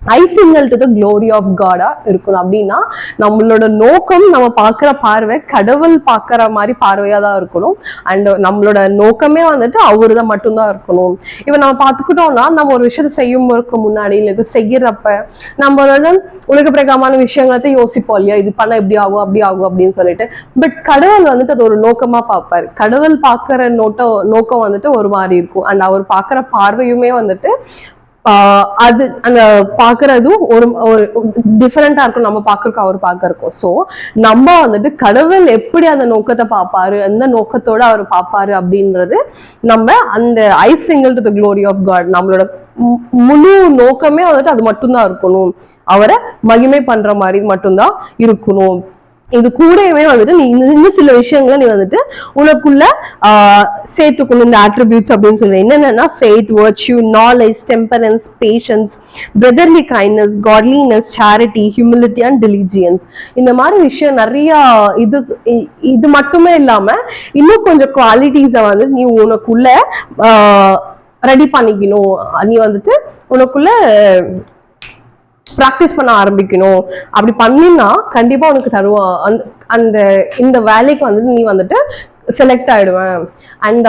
eye single to the glory of காடா இருக்கணும். அப்படின்னா நம்மளோட நோக்கம், நம்ம பார்க்குற பார்வை கடவுள் பார்க்குற மாதிரி பார்வையா தான் இருக்கணும். அண்ட் நம்மளோட நோக்கமே வந்துட்டு அவரு தான் மட்டும்தான் இருக்கணும். இப்போ நம்ம பார்த்துக்கிட்டோம்னா நம்ம ஒரு விஷயத்தை செய்யும்போது முன்னாடி இல்லை எதுவும் செய்யறப்ப நம்மளோட உலக பிரகாரமான விஷயங்களத்தை யோசிப்போம் இல்லையா, இது பண்ண இப்படி ஆகும் அப்படி ஆகும் அப்படின்னு சொல்லிட்டு. பட் கடவுள் வந்துட்டு அது ஒரு நோக்கமா பார்ப்பாரு. கடவுள் பார்க்குற நோக்கம் வந்துட்டு ஒரு மாதிரி இருக்கும். அண்ட் அவர் பார்க்குற பார்வையுமே வந்துட்டு அது அந்த பாக்குறதும் ஒரு ஒரு டிஃபரெண்டா இருக்கும். நம்ம பாக்குறதுக்கு அவர் பாக்குறக்கும். ஸோ நம்ம வந்துட்டு கடவுள் எப்படி அந்த நோக்கத்தை பார்ப்பாரு, எந்த நோக்கத்தோட அவர் பார்ப்பாரு அப்படின்றது நம்ம அந்த eye single to the glory of God, நம்மளோட முழு நோக்கமே வந்துட்டு அது மட்டும்தான் இருக்கணும். அவரை மகிமை பண்ற மாதிரி மட்டும்தான் இருக்கணும். இது கூடவே வந்துட்டு நீ இன்னும் சில விஷயங்களை நீ வந்துட்டு உனக்குள்ள சேர்த்துக்கணும். இந்த ஆட்ரிபியூட்ஸ் அப்படின்னு சொல்லுவேன். என்னென்னா faith, virtue, knowledge, temperance, patience, brotherly kindness, godliness, charity, humility and diligence. இந்த மாதிரி விஷயம் நிறைய இது மட்டுமே இல்லாம இன்னும் கொஞ்சம் குவாலிட்டிஸை வந்து நீ உனக்குள்ள ரெடி பண்ணிக்கணும். நீ வந்துட்டு உனக்குள்ள ப்ராக்டிஸ் பண்ண ஆரம்பிக்கணும். அப்படி பண்ணினா கண்டிப்பா உனக்கு தருவான். அந்த இந்த வேலைக்கு வந்து நீ வந்துட்டு செலக்ட் ஆயிடுவேன். அண்ட்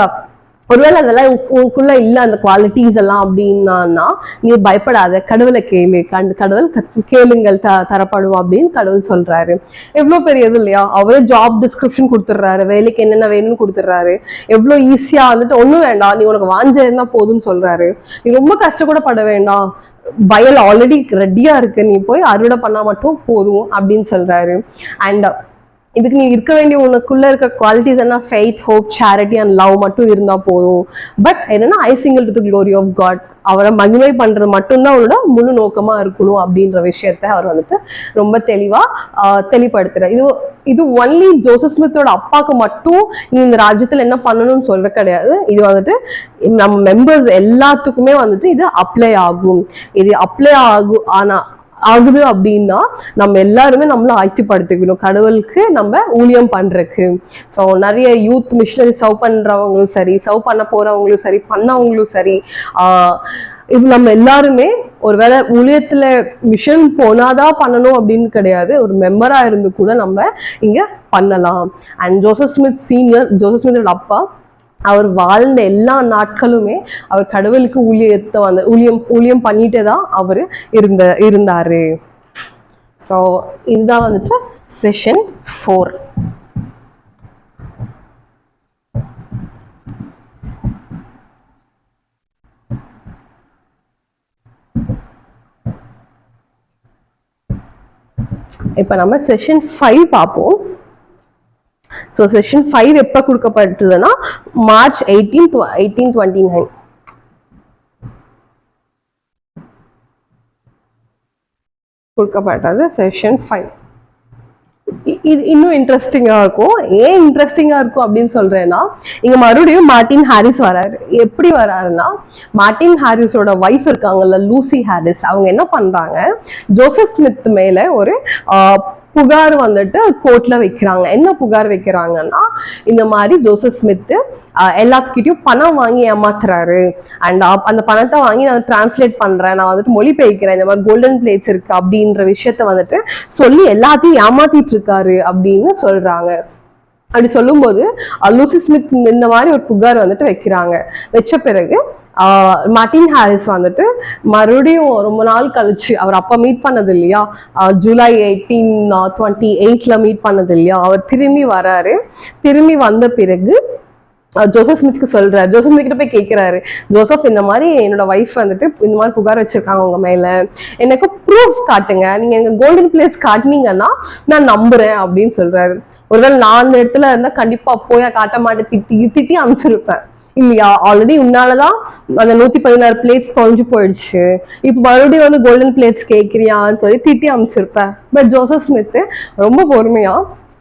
ஒருவேளை அதெல்லாம் உனக்குள்ள இல்ல அந்த குவாலிட்டிஸ் எல்லாம் அப்படின்னா நீ பயப்படாத, கடவுளை கேளு, கடவுள் கேளுங்கள் தரப்படுவோம் அப்படின்னு கடவுள் சொல்றாரு. எவ்வளவு பெரிய இது இல்லையா? அவரே ஜாப் டிஸ்கிரிப்ஷன் கொடுத்துடுறாரு, வேலைக்கு என்னென்ன வேணும்னு கொடுத்துடுறாரு. எவ்வளவு ஈஸியா வந்துட்டு ஒண்ணும் வேண்டாம், நீ உனக்கு வாஞ்சா போதும்னு சொல்றாரு. நீ ரொம்ப கஷ்டப்பட வேண்டாம், வயல் ஆல்ரெடி ரெடியா இருக்கு, நீ போய் அறுவடை பண்ணா மட்டும் போதும் அப்படின்னு சொல்றாரு. அண்ட் இதுக்கு நீ இருக்க வேண்டிய உனக்குள்ள இருக்க குவாலிட்டிஸ் என்ன, faith, hope, charity and love மட்டும் இருந்தா போதும். பட் என்னன்னா eye single to the glory of God, அவரை மகிமை பண்றது மட்டும்தான் அவரோட முழு நோக்கமா இருக்கணும் அப்படின்ற விஷயத்த அவர் வந்துட்டு ரொம்ப தெளிவா தெளிவுபடுத்துறாரு. இது ஒன்லி ஜோசப் ஸ்மித்தோட அப்பாவுக்கு மட்டும் நீ இந்த ராஜ்யத்துல என்ன பண்ணணும்னு சொல்ற கிடையாது. இது வந்துட்டு நம்ம மெம்பர்ஸ் எல்லாத்துக்குமே வந்துட்டு இது அப்ளை ஆகும். இது அப்ளை ஆகுது அப்படின்னா நம்ம எல்லாருமே நம்மள ஆய்த்திப்படுத்திக்கணும் கடவுளுக்கு நம்ம ஊழியம் பண்றதுக்கு. ஸோ நிறைய யூத் மிஷனரி சர்வ் பண்றவங்களும் சரி, சர்வ் பண்ண போறவங்களும் சரி, பண்ணவங்களும் சரி, இது நம்ம எல்லாருமே ஒருவேளை ஊழியத்துல மிஷன் போனாதான் பண்ணணும் அப்படின்னு கிடையாது. ஒரு மெம்பரா இருந்து கூட நம்ம இங்க பண்ணலாம். And Joseph Smith senior, Joseph ஸ்மித்தோட அப்பா, அவர் வாழ்ந்த எல்லா நாட்களுமே அவர் கடவுளுக்கு ஊழியம் பண்ணிட்டே தான் அவர் இருந்தாரு. ஸோ இதுதான் வந்துட்டு செஷன் 4. இப்ப நம்ம செஷன் 5 பார்ப்போம். ஸோ செஷன் 5 எப்போ கொடுக்கப்பட்டதுன்னா மார்ச் 1829 கொடுக்கப்பட்டது செஷன் 5. இது இன்னும் இன்ட்ரெஸ்டிங்கா இருக்கும். ஏன் இன்ட்ரெஸ்டிங்கா இருக்கும் அப்படின்னு சொல்றேன்னா, இங்க மறுபடியும் மார்ட்டின் ஹாரிஸ் வராரு. எப்படி வராருன்னா, மார்ட்டின் ஹாரிஸோட ஒய்ஃப் இருக்காங்கல்ல, லூசி ஹாரிஸ், அவங்க என்ன பண்றாங்க, ஜோசப் ஸ்மித் மேல ஒரு புகார் வந்துட்டு கோர்ட்ல வைக்கிறாங்க. என்ன புகார் வைக்கிறாங்கன்னா, இந்த மாதிரி ஜோசப் ஸ்மித் எல்லாத்துக்கிட்டையும் பணம் வாங்கி ஏமாத்துறாரு. அண்ட் அந்த பணத்தை வாங்கி நான் டிரான்ஸ்லேட் பண்றேன், நான் வந்துட்டு மொழிபெயர்க்கிறேன், இந்த மாதிரி கோல்டன் பிளேட்ஸ் இருக்கு அப்படின்ற விஷயத்த வந்துட்டு சொல்லி எல்லாத்தையும் ஏமாத்திட்டு இருக்காரு அப்படின்னு சொல்றாங்க. அப்படி சொல்லும்போது லூசி ஸ்மித் இந்த மாதிரி ஒரு புகார் வந்துட்டு வைக்கிறாங்க. வச்ச பிறகு மார்ட்டின் ஹாரிஸ் வந்துட்டு மறுபடியும் ரொம்ப நாள் கழிச்சு, அவர் அப்ப மீட் பண்ணது இல்லையா, ஜூலை 1828 மீட் பண்ணது இல்லையா, அவர் திரும்பி வராரு. திரும்பி வந்த பிறகு ஜோசப் ஸ்மித்க்கு சொல்றாரு. ஜோசப் ஸ்மித் கிட்ட போய் கேட்கிறாரு, ஜோசப் இந்த மாதிரி என்னோட ஒய்ஃப் வந்துட்டு இந்த மாதிரி புகார் வச்சிருக்காங்க உங்க மேல, எனக்கு ப்ரூஃப் காட்டுங்க, நீங்க எங்க கோல்டன் பிளேஸ் காட்டினீங்கன்னா நான் நம்புறேன் அப்படின்னு சொல்றாரு. ஒருவேளை நான் அந்த இடத்துல இருந்தா கண்டிப்பா போய் காட்ட மாட்டேன், திட்டி அனுப்பிச்சிருப்பேன் இல்லையா. ஆல்ரெடி உன்னாலதான் அந்த 116 பிளேட்ஸ் தொலைஞ்சு போயிடுச்சு, இப்ப மறுபடியும் வந்து கோல்டன் பிளேட்ஸ் கேட்கிறியான்னு சொல்லி திட்டி அனுப்பிச்சிருப்பேன். பட் ஜோசப் ஸ்மித் ரொம்ப பொறுமையா,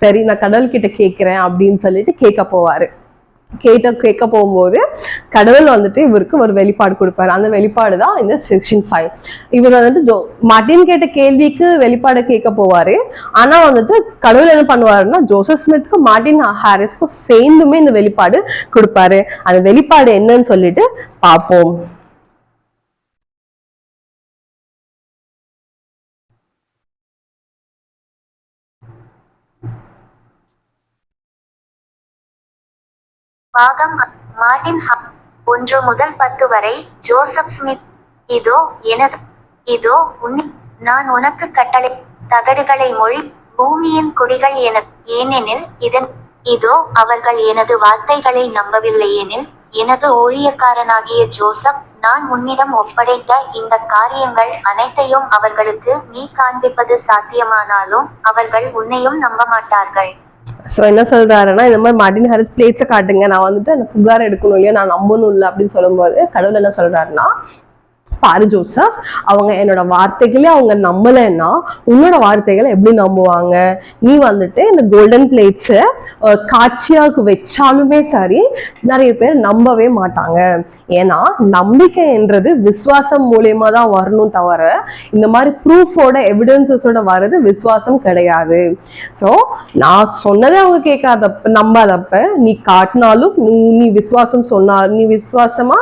சரி நான் கடவுள் கிட்ட கேட்கிறேன் அப்படின்னு சொல்லிட்டு கேட்க போகும்போது கடவுள் வந்துட்டு இவருக்கு ஒரு வெளிப்பாடு கொடுப்பாரு. அந்த வெளிப்பாடு தான் இந்த செக்ஷன் 5. இவர் வந்துட்டு மார்ட்டின் கேட்ட கேள்விக்கு வெளிப்பாடு கேட்க போவாரு. ஆனா வந்துட்டு கடவுள் என்ன பண்ணுவாருன்னா, ஜோசப் ஸ்மித்க்கு மார்ட்டின் ஹாரிஸ்க்கும் சேர்ந்துமே இந்த வெளிப்பாடு கொடுப்பாரு. அந்த வெளிப்பாடு என்னன்னு சொல்லிட்டு பார்ப்போம். பாகம் மார்டின் 1 முதல் 10 வரை. Joseph Smith. இதோ எனது இதோ நான் உனக்கு கட்டளை தகடுகளை மொழி பூமியின் குடிகள் ஏனெனில் இதோ அவர்கள் எனது வார்த்தைகளை நம்பவில்லையெனில் எனது ஊழியக்காரனாகிய ஜோசப் நான் உன்னிடம் ஒப்படைத்த இந்த காரியங்கள் அனைத்தையும் அவர்களுக்கு நீ காண்பிப்பது சாத்தியமானாலும் அவர்கள் உன்னையும் நம்ப மாட்டார்கள். ஸோ என்ன சொல்றாருன்னா, இந்த மாதிரி மார்டின் ஹாரிஸ் பிளேட்ஸை காட்டுங்க, நான் வந்துட்டு அந்த புகார் எடுக்கணும் இல்லையா, நான் நம்பணும் இல்லை அப்படின்னு சொல்லும்போது கடவுள் என்ன சொல்றாருன்னா, பாரு ஜோசப், அவங்க என்னோட வார்த்தைகளே அவங்க நம்பலைன்னா உன்னோட வார்த்தைகளை எப்படி நம்புவாங்க? நீ வந்துட்டு இந்த கோல்டன் பிளேட்ஸை காட்சியாக்கு வச்சாலுமே சரி நிறைய பேர் நம்பவே மாட்டாங்க. ஏன்னா நம்பிக்கைன்றது விசுவாசம் மூலியமா தான் வரணும் தவிர இந்த மாதிரி ப்ரூஃபோட எவிடன்சஸோட வர்றது விசுவாசம் கிடையாது. ஸோ நான் சொன்னதை அவங்க கேட்காதப்ப நம்பாதப்ப நீ காட்டினாலும் நீ விசுவாசம் நீ விசுவாசமா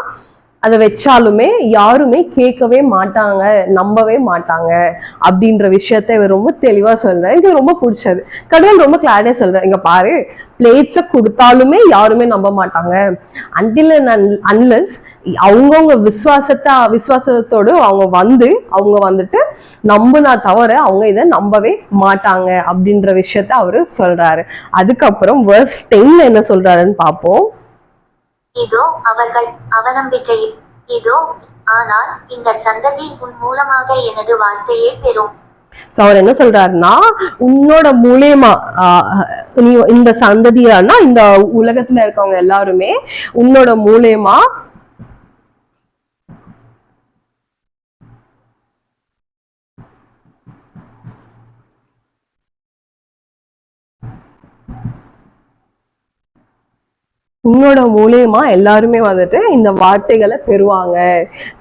அதை வச்சாலுமே யாருமே கேட்கவே மாட்டாங்க, நம்பவே மாட்டாங்க அப்படின்ற விஷயத்த இவர் ரொம்ப தெளிவா சொல்றேன். இது ரொம்ப பிடிச்சது. கடவுள் ரொம்ப கிளாரியா சொல்றேன், இங்க பாரு, பிளேட்ஸை கொடுத்தாலுமே யாருமே நம்ப மாட்டாங்க. அன்டில் அன்லெஸ் அவங்கவுங்க விசுவாசத்தோடு அவங்க வந்துட்டு நம்புனா தவிர அவங்க இதை நம்பவே மாட்டாங்க அப்படின்ற விஷயத்த அவரு சொல்றாரு. அதுக்கப்புறம் verse 10 என்ன சொல்றாருன்னு பார்ப்போம். இதோ அவர்கள் அவநம்பிக்கையில் இதோ ஆனால் இந்த சந்ததி உன் மூலமாக எனது வார்த்தையை பெறும். அவர் என்ன சொல்றாருன்னா, உன்னோட மூலியமா நீ இந்த சந்ததியானா இந்த உலகத்துல இருக்கவங்க எல்லாருமே உன்னோட மூலியமா எல்லாருமே வந்துட்டு இந்த வார்த்தைகளை பெறுவாங்க.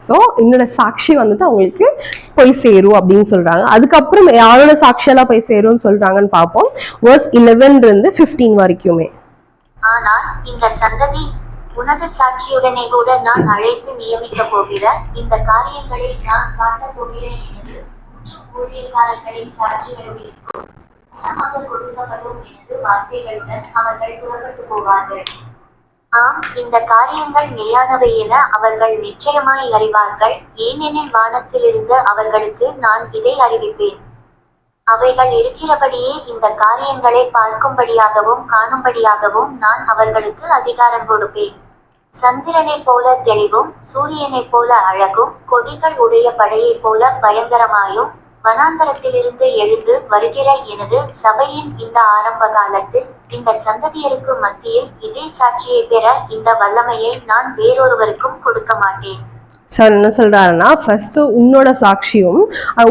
ஸோ என்னோட சாட்சி வந்துட்டு அவங்களுக்கு போய் சேரும் அப்படின்னு சொல்றாங்க. அதுக்கப்புறம் யாரோட சாட்சியெல்லாம் போய் சேரும்னு சொல்றாங்கன்னு பார்ப்போம். verse 11 இருந்து 15 வரைக்குமே. ஆனால் இந்த சந்ததி உனது சாட்சியுடனே கூட நான் அழைத்து நியமிக்க போகிற இந்த காரியங்களை நான் காட்டப் போகிறேன் எனது ஊழியக்காரர்களின் சாட்சிகளும் கொடுக்கப்படும் எனது வார்த்தைகளுடன் அவர்கள் புறப்பட்டு போவார்கள். ஆம், இந்த காரியங்கள் மெய்யானவை என அவர்கள் நிச்சயமாய் அறிவார்கள். ஏனெனில் வானத்திலிருந்து அவர்களுக்கு நான் இதை அறிவிப்பேன். அவைகள் இருக்கிறபடியே இந்த காரியங்களை பார்க்கும்படியாகவும் காணும்படியாகவும் நான் அவர்களுக்கு அதிகாரம் கொடுப்பேன். சந்திரனை போல தெளிவும் சூரியனைப் போல அழகும் கொடிகள் உடைய படையைப் போல பயங்கரமாயும் வனாந்தரத்திலிருந்து எழுந்து வருகிற எனது சபையின் இந்த ஆரம்ப காலத்தில் இந்த சந்ததியருக்கு மத்தியில் இதே சாட்சியை பெற இந்த வல்லமையை நான் வேறொருவருக்கும் கொடுக்க மாட்டேன். சார் என்ன சொல்றாருன்னா, ஃபர்ஸ்ட் உன்னோட சாட்சியும்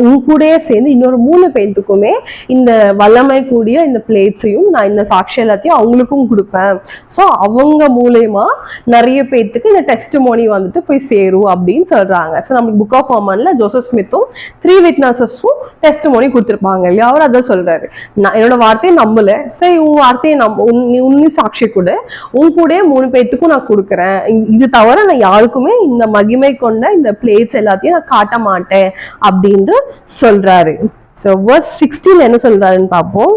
உன் கூடயே சேர்ந்து இன்னொரு 3 பேர்த்துக்குமே இந்த வல்லமை கூடிய இந்த பிளேட்ஸையும் நான் இந்த சாட்சி எல்லாத்தையும் அவங்களுக்கும் கொடுப்பேன். ஸோ அவங்க மூலயமா நிறைய பேர்த்துக்கு இந்த டெஸ்டிமோனி வந்துட்டு போய் சேரும் அப்படின்னு சொல்றாங்க. ஸோ நம்மளுக்கு புக் ஆஃப் மோர்மன்ல ஜோசப் ஸ்மித்தும் 3 விட்னஸஸும் டெஸ்டிமோனி கொடுத்துருப்பாங்க இல்லையா, அவர் அதான் சொல்றாரு, நான் என்னோட வார்த்தையை நம்பல, சரி உன் வார்த்தையை உன்னி சாட்சி கூட உன் கூட 3 பேர்த்துக்கும் நான் கொடுக்குறேன். இது தவிர நான் யாருக்குமே இந்த மகிமை கொண்ட இந்த பிளேட்ஸ் எல்லாத்தையும் நான் காட்ட மாட்டேன் அப்படின்னு சொல்றாரு. சோ verse 16 என்ன சொல்றாருன்னு பார்ப்போம்.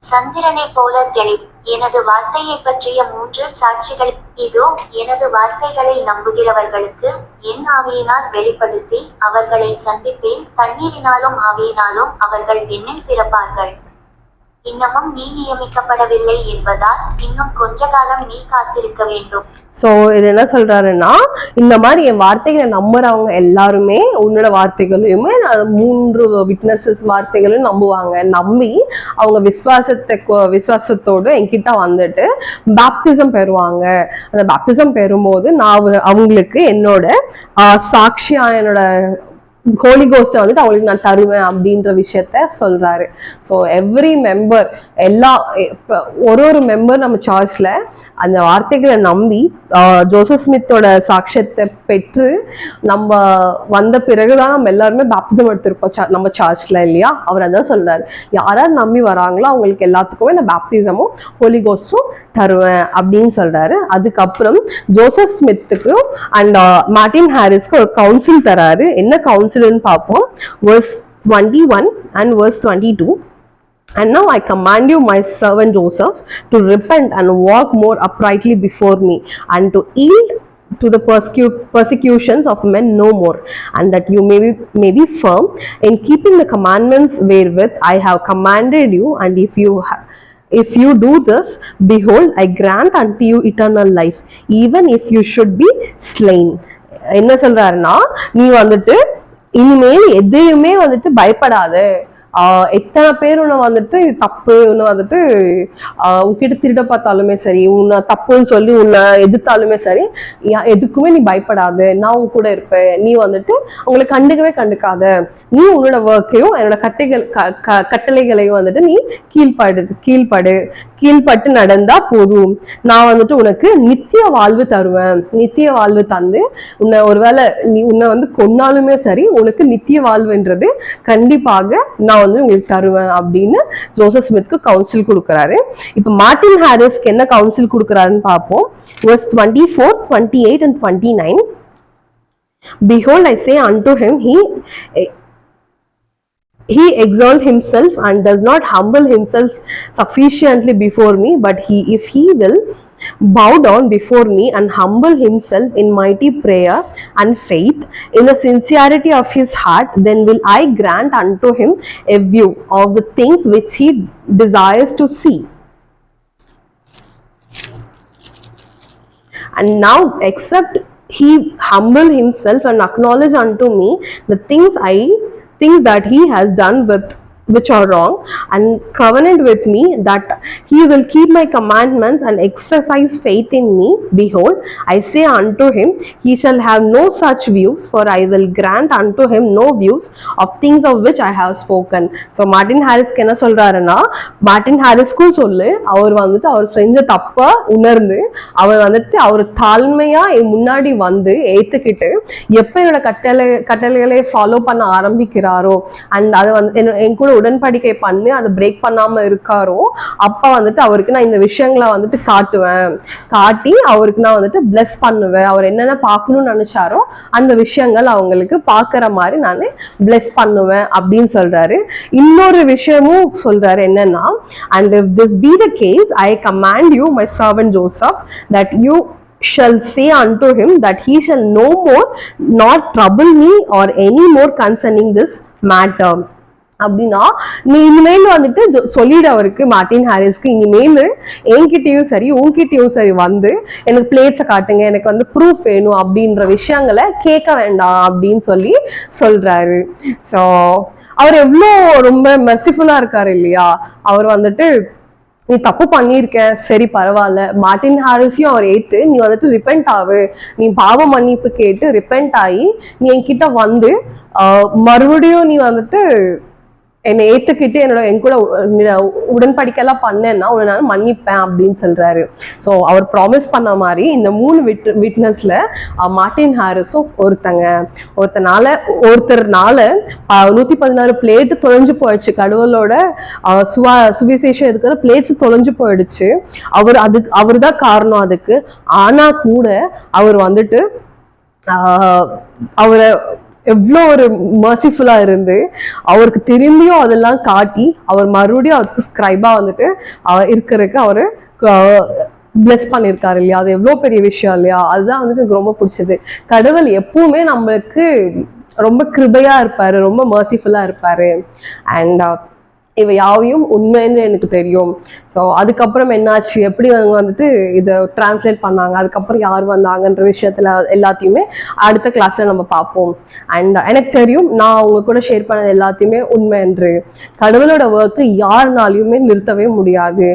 சந்திரனை போல தெளி எனது வார்த்தையை பற்றிய 3 சாட்சிகள் இதோ எனது வார்த்தைகளை நம்புகிறவர்களுக்கு என் ஆவியினால் வெளிப்படுத்தி அவர்களை சந்திப்பேன். தண்ணீரினாலும் ஆவியினாலும் அவர்கள் என்னில் பிறப்பார்கள். இன்னமும் நீ நியமிக்கப்படவில்லை என்பதால் இன்னும் கொஞ்ச காலம் நீ காத்திருக்க வேண்டும். சோ இது என்ன சொல்றாருன்னா, இந்த மாதிரி என் வார்த்தைகளை நம்புறவங்க எல்லாருமே உன்னோட வார்த்தைகளையுமே 3 விட்னஸஸ் வார்த்தைகளையும் நம்புவாங்க. நம்பி அவங்க விசுவாசத்தோடு என்கிட்ட வந்துட்டு பேப்டிசம் பெறுவாங்க. அந்த பேப்டிசம் பெறும்போது நான் அவங்களுக்கு என்னோட சாட்சியான என்னோட ஹோலி கோஸ்ட்டை வந்துட்டு அவங்களுக்கு நான் தருவேன் அப்படின்ற விஷயத்த சொல்றாரு. ஸோ எவ்ரி மெம்பர் ஒரு மெம்பர் நம்ம சர்ச்ல அந்த வார்த்தைகளை நம்பி ஜோசப் ஸ்மித்தோட சாட்சியத்தை பெற்று நம்ம வந்த பிறகுதான் நம்ம எல்லாருமே பேப்டிசம் எடுத்திருப்போம் நம்ம சர்ச்ல இல்லையா. அவர் அதான் சொல்றாரு, யாரார் நம்பி வராங்களோ அவங்களுக்கு எல்லாத்துக்குமே நான் பேப்டிசமும் ஹோலி கோஸ்டும் தருவேன் அப்படின்னு சொல்றாரு. அதுக்கப்புறம் ஜோசப் ஸ்மித்துக்கு அண்ட் மார்டின் ஹாரிஸ்க்கு ஒரு கவுன்சில் தராரு. என்ன கவுன்சில்னு பார்ப்போம். verse 21 and verse 22. And now I command you, my servant Joseph, to repent and walk more uprightly before me, and to yield to the persecutions of men no more, and that you may be firm in keeping the commandments wherewith I have commanded you. And if you do this, behold, I grant unto you eternal life, even if you should be slain. என்ன சொல்றாருன்னா, நீ வந்துட்டு இனிமேல் எதையுமே வந்துட்டு பயப்படாத. எத்தனை பேர் உன்னை வந்துட்டு தப்பு, உன்னை வந்துட்டு உன்கிட்ட திருட பார்த்தாலுமே சரி, உன்னை தப்புன்னு சொல்லி உன்னை எதிர்த்தாலுமே சரி, எதுக்குமே நீ பயப்படாத, நான் உன் கூட இருப்பேன். நீ வந்துட்டு உங்களை கண்டுக்காத. நீ உன்னோட ஒர்க்கையும் என்னோட கட்டளைகளையும் வந்துட்டு நீ கீழ்பட்டு நடந்தா போதும். நான் வந்துட்டு உனக்கு நித்திய வாழ்வு தருவேன். நித்திய வாழ்வு தந்து ஒருவேளை உன்னை வந்து கொன்னாலுமே சரி, உனக்கு நித்திய வாழ்வுன்றது கண்டிப்பாக நான் வந்து உங்களுக்கு தருவேன் அப்படின்னு ஜோசப் ஸ்மித்க்கு கவுன்சில் கொடுக்குறாரு. இப்ப மார்ட்டின் ஹாரிஸ்க்கு என்ன கவுன்சில் கொடுக்குறாருன்னு பார்ப்போம். verse 24, 28 and 29. Behold, I say unto him, he exalt himself and does not humble himself sufficiently before me, but if he will bow down before me and humble himself in mighty prayer and faith, in the sincerity of his heart, then will I grant unto him a view of the things which he desires to see. And now, except he humble himself and acknowledge unto me the things that he has done which are wrong, and covenant with me that he will keep my commandments and exercise faith in me, behold, I say unto him, he shall have no such views, for I will grant unto him no views of things of which I have spoken. So Martin ஹாரிஸ்க்கு என்ன சொல்றாருன்னா, Martin ஹாரிஸ்க்கும் சொல்லு, அவர் வந்துட்டு அவர் செஞ்ச தப்ப உணர்ந்து அவர் வந்துட்டு அவர் தாழ்மையா முன்னாடி வந்து ஏத்துக்கிட்டு எப்ப என்னோட கட்டளைகளை ஃபாலோ பண்ண ஆரம்பிக்கிறாரோ, அண்ட் அதை வந்து என் கூட உடன்படிக்கை பண்ணி அதை பிரேக் பண்ணாம இருக்காரோ, அப்ப வந்துட்டு அவருக்கு நான் இந்த விஷயங்களை வந்துட்டு காட்டி அவருக்கு நான் வந்துட்டு பிளஸ் பண்ணுவேன். அவர் என்னென்ன பார்க்கணும்னு நினைச்சாரோ அந்த விஷயங்கள் அவங்களுக்கு பாக்குற மாதிரி நான் பிளஸ் பண்ணுவேன் அப்படின்னு சொல்றாரு. இன்னொரு விஷயமும் சொல்றாரு என்னன்னா, and if this be the case, I command you, my servant Joseph, that you shall say unto him that he shall no more not trouble me or any more concerning this matter. அப்படின்னா நீ இனிமேல் வந்துட்டு சொல்லிடு அவருக்கு, Martin ஹாரிஸ்க்கு, இனிமேல் என்கிட்டயும் சரி உன்கிட்டயும் சரி வந்து எனக்கு பிளேட்ஸை காட்டுங்க, எனக்கு வந்து ப்ரூஃப் வேணும் அப்படின்ற விஷயங்களை கேட்க வேண்டாம் அப்படின்னு சொல்றாரு. ஸோ அவர் எவ்வளோ ரொம்ப மெர்சிஃபுல்லா இருக்காரு இல்லையா. அவர் வந்துட்டு நீ தப்பு பண்ணியிருக்க, சரி பரவாயில்ல, மார்ட்டின் ஹாரிஸையும் அவர் ஏத்து நீ வந்துட்டு ரிப்பெண்ட் ஆகு, நீ பாவ மன்னிப்பு கேட்டு ரிப்பெண்ட் ஆகி நீ என்கிட்ட வந்து மறுபடியும் நீ வந்துட்டு என்னை ஏத்துக்கிட்டு என் கூட உடன்படிக்கைலாம் பண்ணேன்னா உன்னை நான் மன்னிப்பேன் அப்படின்னு சொல்றாரு. ஸோ அவர் ப்ராமிஸ் பண்ண மாதிரி இந்த 3 விட்னஸ்ல மார்ட்டின் ஹாரிஸும் ஒருத்தர்னால 116 பிளேட்டு தொலைஞ்சு போயிடுச்சு. கடவுளோட சுவிசேஷம் இருக்கிற பிளேட்ஸ் தொலைஞ்சு போயிடுச்சு. அவர் தான் காரணம் அதுக்கு. ஆனா கூட அவர் வந்துட்டு அவரை எவ்வளோ ஒரு மர்சிஃபுல்லா இருந்து அவருக்கு திரும்பியும் அதெல்லாம் காட்டி அவர் மறுபடியும் அவருக்கு ஸ்கிரைபா வந்துட்டு இருக்கிறதுக்கு அவரு பிளஸ் பண்ணியிருக்காரு இல்லையா. அது எவ்வளோ பெரிய விஷயம் இல்லையா. அதுதான் வந்துட்டு எனக்கு ரொம்ப பிடிச்சது. கடவுள் எப்பவுமே நம்மளுக்கு ரொம்ப கிருபையா இருப்பாரு, ரொம்ப மர்சிஃபுல்லா இருப்பாரு. அண்ட் இவ யாவையும் உண்மைன்னு எனக்கு தெரியும். ஸோ அதுக்கப்புறம் என்னாச்சு, எப்படி அவங்க வந்துட்டு இதை டிரான்ஸ்லேட் பண்ணாங்க, அதுக்கப்புறம் யார் வந்தாங்கன்ற விஷயத்துல எல்லாத்தையுமே அடுத்த கிளாஸ்ல நம்ம பார்ப்போம். அண்ட் எனக்கு தெரியும் நான் அவங்க கூட ஷேர் பண்ணது எல்லாத்தையுமே உண்மை என்று. கடவுளோட ஒர்க்கு யாருனாலையுமே நிறுத்தவே முடியாது.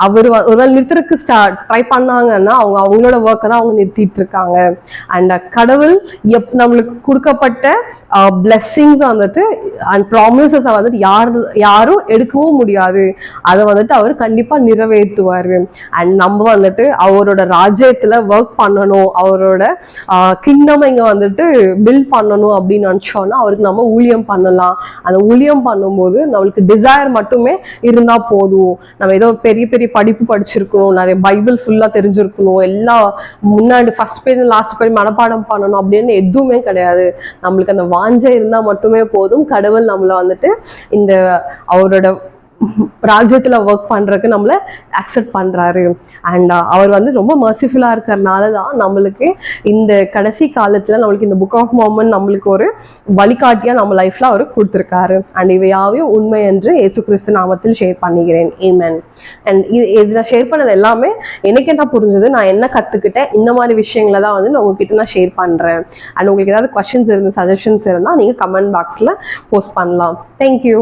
அவர் ஒருவேளை நிறுத்துறதுக்கு ட்ரை பண்ணாங்கன்னா அவங்களோட ஒர்க்கை தான் அவங்க நிறுத்திட்டு இருக்காங்க. அண்ட் கடவுள் நம்மளுக்கு கொடுக்கப்பட்ட பிளெஸ்ஸிங்ஸ் வந்துட்டு அண்ட் ப்ராமிசஸை வந்துட்டு யாரும் எடுக்கவும் முடியாது. அதை வந்துட்டு அவர் கண்டிப்பா நிறைவேற்றுவாரு. அண்ட் நம்ம வந்துட்டு அவரோட ராஜ்யத்துல ஒர்க் பண்ணணும், அவரோட கிங்டம் இங்க வந்துட்டு பில்ட் பண்ணணும் அப்படின்னு நினைச்சோம்னா அவருக்கு நம்ம ஊழியம் பண்ணலாம். அந்த ஊழியம் பண்ணும்போது நம்மளுக்கு டிசைர் மட்டுமே இருந்தா போதும். நம்ம ஏதோ பெரிய பெரிய படிப்பு படிச்சிருக்கணும், நிறைய பைபிள் ஃபுல்லா தெரிஞ்சிருக்கணும், எல்லாம் முன்னாடி ஃபர்ஸ்ட் பேஜ் லாஸ்ட் பேஜ் மனப்பாடம் பண்ணணும் அப்படின்னு எதுவுமே கிடையாது. நம்மளுக்கு அந்த வாஞ்சை இருந்தா மட்டுமே போதும். கடவுள் நம்மளை வந்துட்டு இந்த அவரோட ராஜ்யத்தில் ஒர்க் பண்ணுறதுக்கு நம்மளை அக்செப்ட் பண்ணுறாரு. அண்ட் அவர் வந்து ரொம்ப மர்சிஃபுல்லாக இருக்கிறனால தான் நம்மளுக்கு இந்த கடைசி காலத்தில் நம்மளுக்கு இந்த புக் ஆஃப் மோர்மன் நம்மளுக்கு ஒரு வழிகாட்டியாக நம்ம லைஃப்பில் அவர் கொடுத்துருக்காரு. அண்ட் இவையாவையும் உண்மை என்று இயேசு கிறிஸ்து நாமத்தில் ஷேர் பண்ணிக்கிறேன். ஆமென். அண்ட் இது நான் ஷேர் பண்ணது எல்லாமே எனக்கு என்ன புரிஞ்சது, நான் என்ன கற்றுக்கிட்டேன், இந்த மாதிரி விஷயங்களை தான் வந்து நான் உங்ககிட்ட நான் ஷேர் பண்ணுறேன். அண்ட் உங்களுக்கு ஏதாவது கொஸ்டின்ஸ் இருந்து சஜஷன்ஸ் இருந்தால் நீங்கள் கமெண்ட் பாக்ஸில் போஸ்ட் பண்ணலாம். தேங்க்யூ.